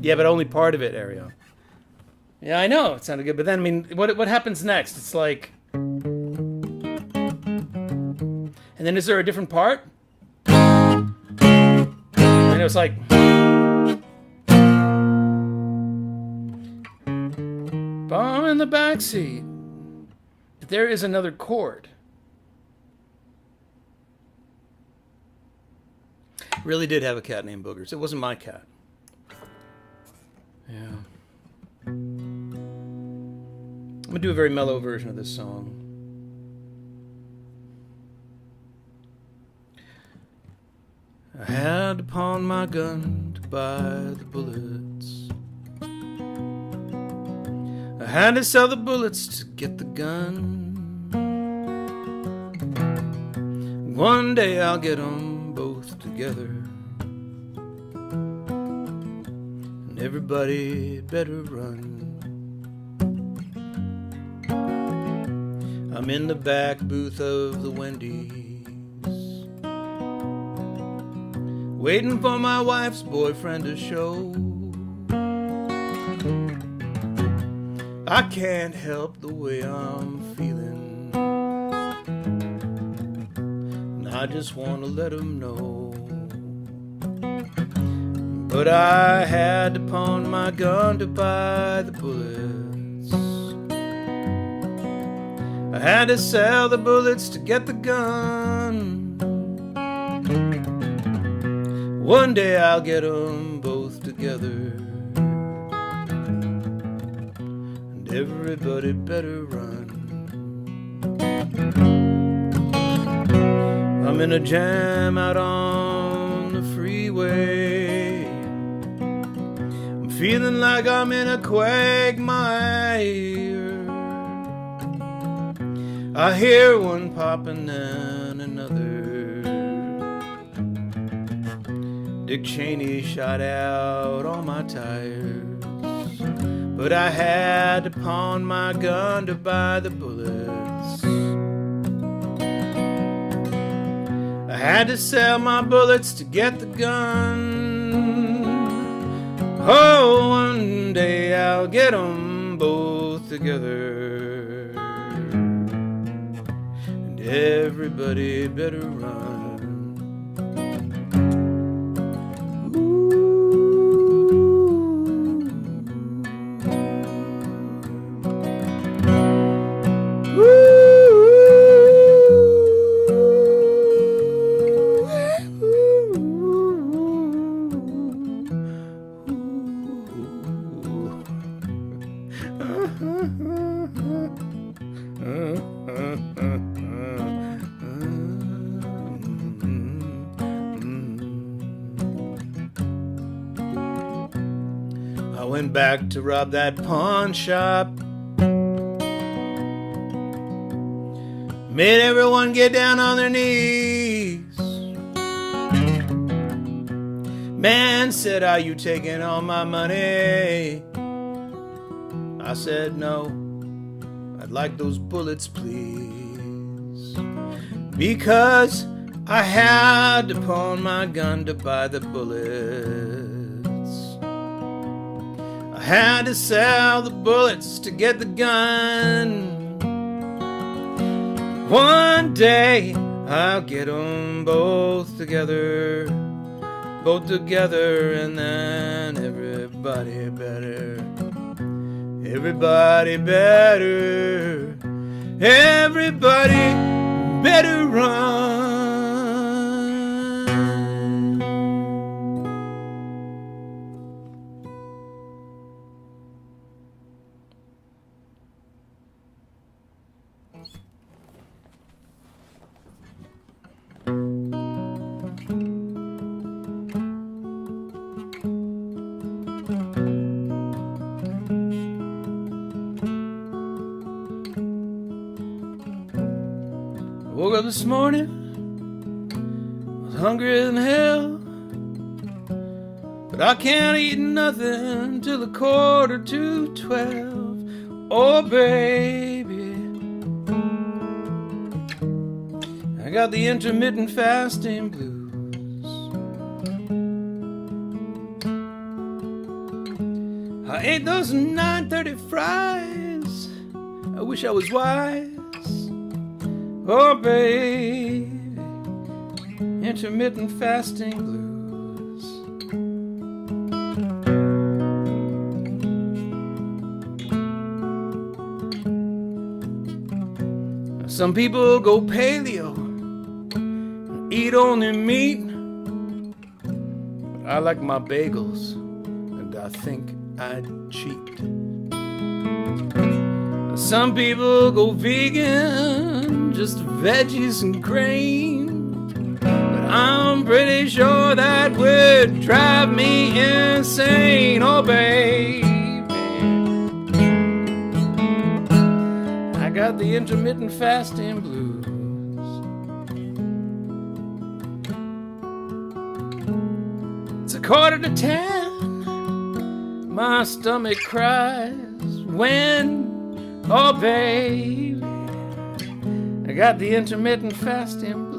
Yeah, but only part of it, Ariel. Yeah, I know. It sounded good. But then, I mean, what happens next? It's like... And then is there a different part? And it was like... Bomb in the backseat. But there is another chord. Really did have a cat named Boogers. It wasn't my cat. Yeah. I'm going to do a very mellow version of this song. I had to pawn my gun to buy the bullets. I had to sell the bullets to get the gun. One day I'll get them both together. And everybody better run. I'm in the back booth of the Wendy's, waiting for my wife's boyfriend to show. I can't help the way I'm feeling, and I just want to let him know. But I had to pawn my gun to buy the bullets. I had to sell the bullets to get the gun. One day I'll get them both together. Everybody better run. I'm in a jam out on the freeway. I'm feeling like I'm in a quagmire. I hear one popping and another. Dick Cheney shot out all my tires. But I had to pawn my gun to buy the bullets. I had to sell my bullets to get the gun. Oh, one day I'll get them both together. And everybody better run. I went back to rob that pawn shop. Made everyone get down on their knees. Man said, "Are you taking all my money?" I said, "No, I'd like those bullets, please." Because I had to pawn my gun to buy the bullets. I had to sell the bullets to get the gun. One day I'll get them both together, and then everybody better run. Woke up this morning, was hungry than hell, but I can't eat nothing till 11:45. Oh baby, I got the intermittent fasting blues. I ate those 9:30 fries, I wish I was wise. Oh baby, intermittent fasting blues. Some people go paleo and eat only meat, but I like my bagels and I think I'd cheat. Some people go vegan, just veggies and grain, but I'm pretty sure that would drive me insane. Oh baby, I got the intermittent fasting blues. It's 11:45, my stomach cries when, oh baby, I got the intermittent fasting blues.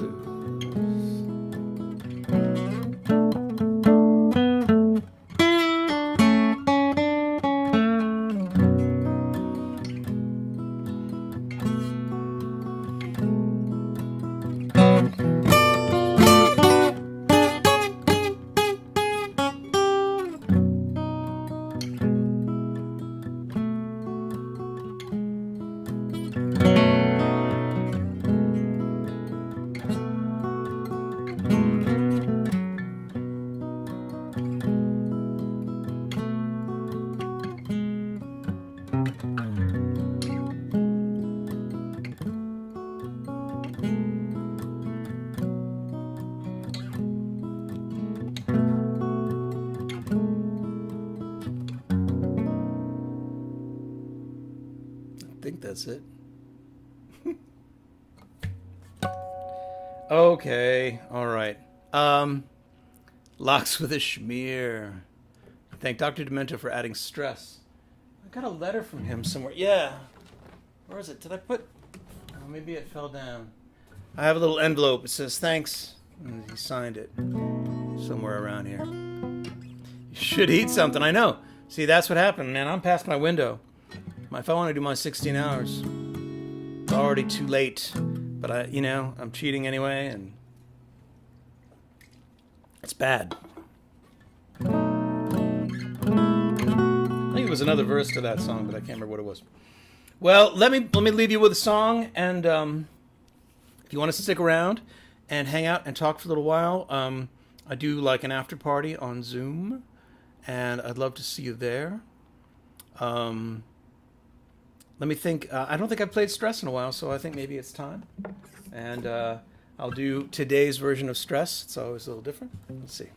I think that's it. Okay, all right. Locks with a schmear. Thank Dr. Demento for adding stress. I got a letter from him somewhere. Yeah. Where is it? Did I put... Oh, maybe it fell down. I have a little envelope. It says, thanks. And he signed it. Somewhere around here. You should eat something. I know. See, that's what happened, man. I'm past my window. If I want to do my 16 hours, it's already too late. But I'm cheating anyway, and it's bad. I think it was another verse to that song, but I can't remember what it was. Well, let me leave you with a song, and if you want us to stick around and hang out and talk for a little while, I do like an after party on Zoom, and I'd love to see you there. Let me think. I don't think I've played Stress in a while, so I think maybe it's time. And I'll do today's version of Stress. It's always a little different. Let's see.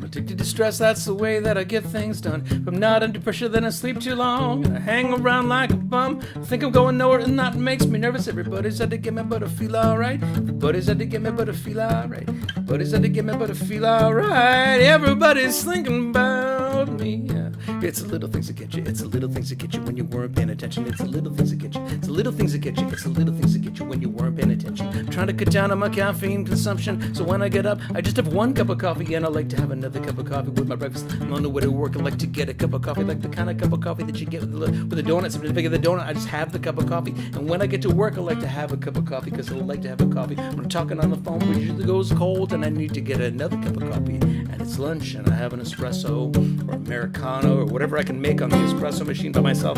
Addicted to stress, that's the way that I get things done. If I'm not under pressure, then I sleep too long, and I hang around like a bum. I think I'm going nowhere, and that makes me nervous. Everybody's had to get me, but I feel alright. Everybody's had to get me, but I feel alright. Everybody's had to get me, but I feel alright. Everybody's thinking about me. Yeah. It's the little things that get you. It's the little things that get you when you weren't paying attention. It's the little things that get you. It's the little things that get you. It's the little things that get you when you weren't paying attention. I'm trying to cut down on my caffeine consumption, so when I get up, I just have one cup of coffee, and I like to have another cup of coffee with my breakfast. I'm on the way to work. I like to get a cup of coffee, like the kind of cup of coffee that you get with the donut. Sometimes bigger the donut, I just have the cup of coffee. And when I get to work, I like to have a cup of coffee because I like to have a coffee. When I'm talking on the phone, it usually goes cold, and I need to get another cup of coffee. And it's lunch, and I have an espresso or Americano or whatever I can make on the espresso machine by myself.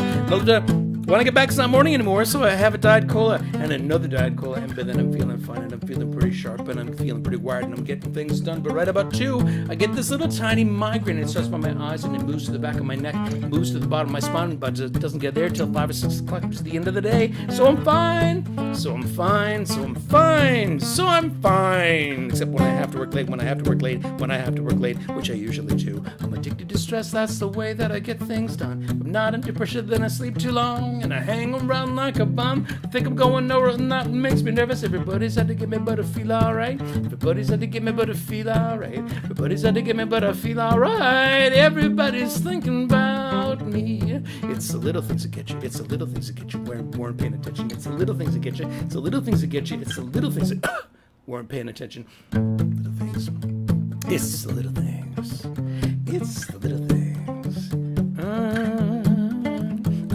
When I get back, it's not morning anymore, so I have a Diet Cola and another Diet Cola, and then I'm feeling fine, and I'm feeling pretty sharp, and I'm feeling pretty wired, and I'm getting things done. But right about 2, I get this little tiny migraine, and it starts by my eyes, and it moves to the back of my neck, moves to the bottom of my spine, but it doesn't get there till 5 or 6 o'clock, which is the end of the day. So I'm fine. So I'm fine. So I'm fine. So I'm fine. Except when I have to work late, when I have to work late, when I have to work late, which I usually do. I'm addicted to stress, that's the way that I get things done. I'm not under pressure, then I sleep too long, and I hang around like a bum. I think I'm going nowhere, and that makes me nervous. Everybody's had to get me, but I feel alright. Everybody's had to get me, but I feel alright. Everybody's had to get me, but I feel alright. Everybody's thinking about me. It's the little things that get you. It's the little things that get you. Weren't paying attention. It's the little things that get you. It's the little things that get you. It's the little things that weren't paying attention. Little things. It's the little things. It's the little things.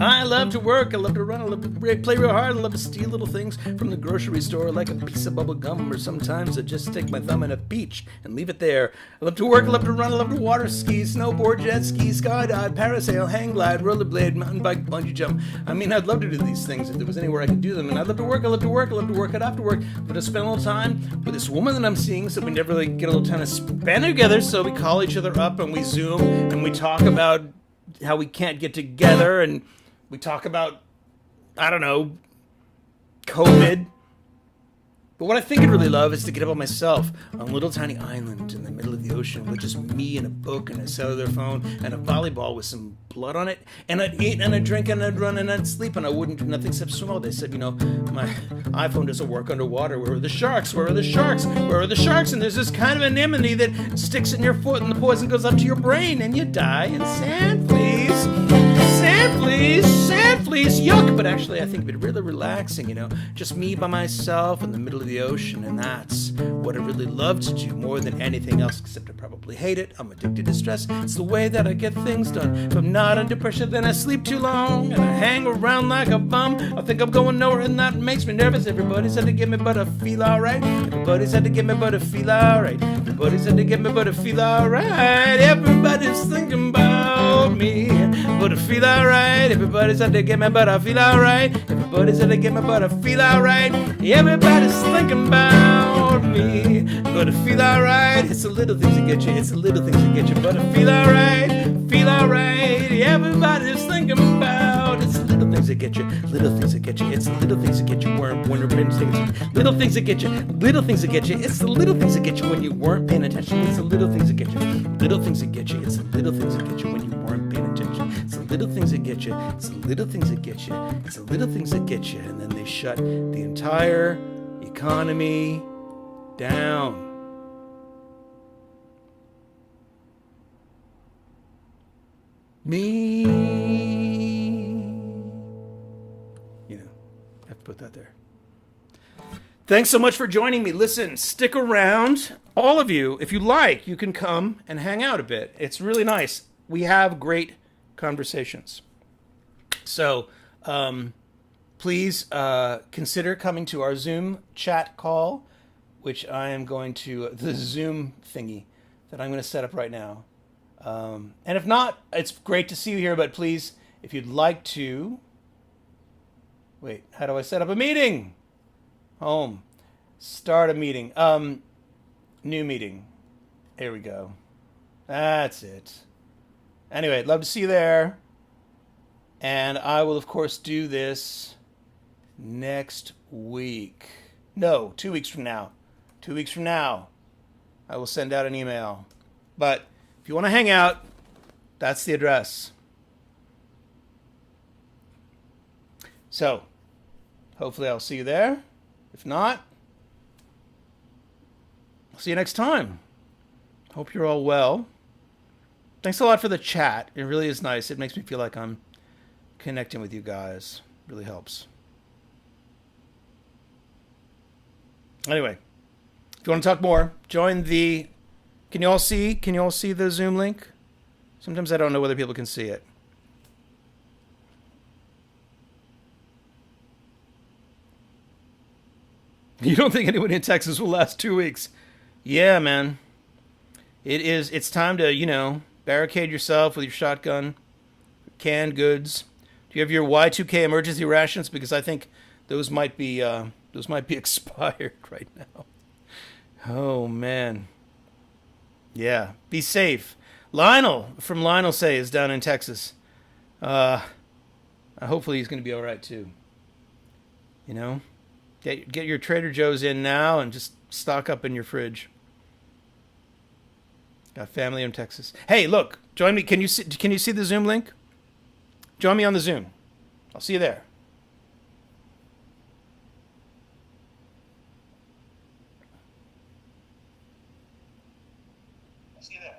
I love to work, I love to run, I love to play real hard, I love to steal little things from the grocery store like a piece of bubble gum, or sometimes I just stick my thumb in a peach and leave it there. I love to work, I love to run, I love to water ski, snowboard, jet ski, skydive, parasail, hang glide, rollerblade, mountain bike, bungee jump. I mean, I'd love to do these things if there was anywhere I could do them, and I'd love to work, I love to work, I love to work, I'd have to work, but I spend a little time with this woman that I'm seeing, so we never really get a little time to spend together, so we call each other up and we Zoom, and we talk about how we can't get together, and we talk about, I don't know, COVID. But what I think I'd really love is to get up on myself on a little tiny island in the middle of the ocean with just me and a book and a cellular phone and a volleyball with some blood on it. And I'd eat and I'd drink and I'd run and I'd sleep and I wouldn't do nothing except swim all day. They said, my iPhone doesn't work underwater. Where are the sharks? Where are the sharks? Where are the sharks? And there's this kind of anemone that sticks in your foot and the poison goes up to your brain and you die. And sand, please. Sand, please. Sand, please. Yuck. But actually, I think it'd be really relaxing, just me by myself in the middle of the ocean. And that's what I really love to do more than anything else, except I probably hate it. I'm addicted to stress. It's the way that I get things done. If I'm not under pressure, then I sleep too long. And I hang around like a bum. I think I'm going nowhere, and that makes me nervous. Everybody's had to get me, but I feel alright. Everybody's had to get me, but I feel alright. Everybody's had to get me, but I feel alright. Everybody's thinking about me, but I feel alright. Everybody's had to get me, but I feel alright. Everybody's had to get me, but I feel alright. Everybody's thinking about me, but I feel alright. It's the little things that get you. It's the little things that get you, but I feel alright. Feel alright. Everybody's thinking about. It's the little things that get you. Little things that get you. It's the little things that get you. Little things that get you. Little things that get you. It's the little things that get you when you weren't paying attention. It's the little things that get you. Little things that get you. It's the little things that get you when you weren't paying attention. It's the little things that get you. It's the little things that get you. It's the little things that get you. And then they shut the entire economy down. Me. I have to put that there. Thanks so much for joining me. Listen, stick around. All of you, if you like, you can come and hang out a bit. It's really nice. We have great conversations. So, please consider coming to our Zoom chat call, which I am going to, the Zoom thingy that I'm going to set up right now. And if not, it's great to see you here, but please, if you'd like to, wait, how do I set up a meeting? Home. Start a meeting. New meeting. Here we go. That's it. Anyway, I'd love to see you there. And I will, of course, do this next week. No, 2 weeks from now. 2 weeks from now, I will send out an email. But if you want to hang out, that's the address. So, hopefully I'll see you there. If not, I'll see you next time. Hope you're all well. Thanks a lot for the chat. It really is nice. It makes me feel like I'm connecting with you guys. It really helps. Anyway, if you want to talk more, join the... Can you all see the Zoom link? Sometimes I don't know whether people can see it. You don't think anyone in Texas will last 2 weeks? Yeah, man. It's time to, barricade yourself with your shotgun, canned goods. Do Do you have your Y2K emergency rations? Because I think those might be expired right now. Oh man, yeah. Be safe. Lionel from Lionel Say is down in Texas. Uh, hopefully he's going to be all right too. You know, get your Trader Joe's in now and just stock up in your fridge. Got family in Texas. Hey, look, join me. Can you see the Zoom link? Join me on the Zoom. I'll see you there. See you there.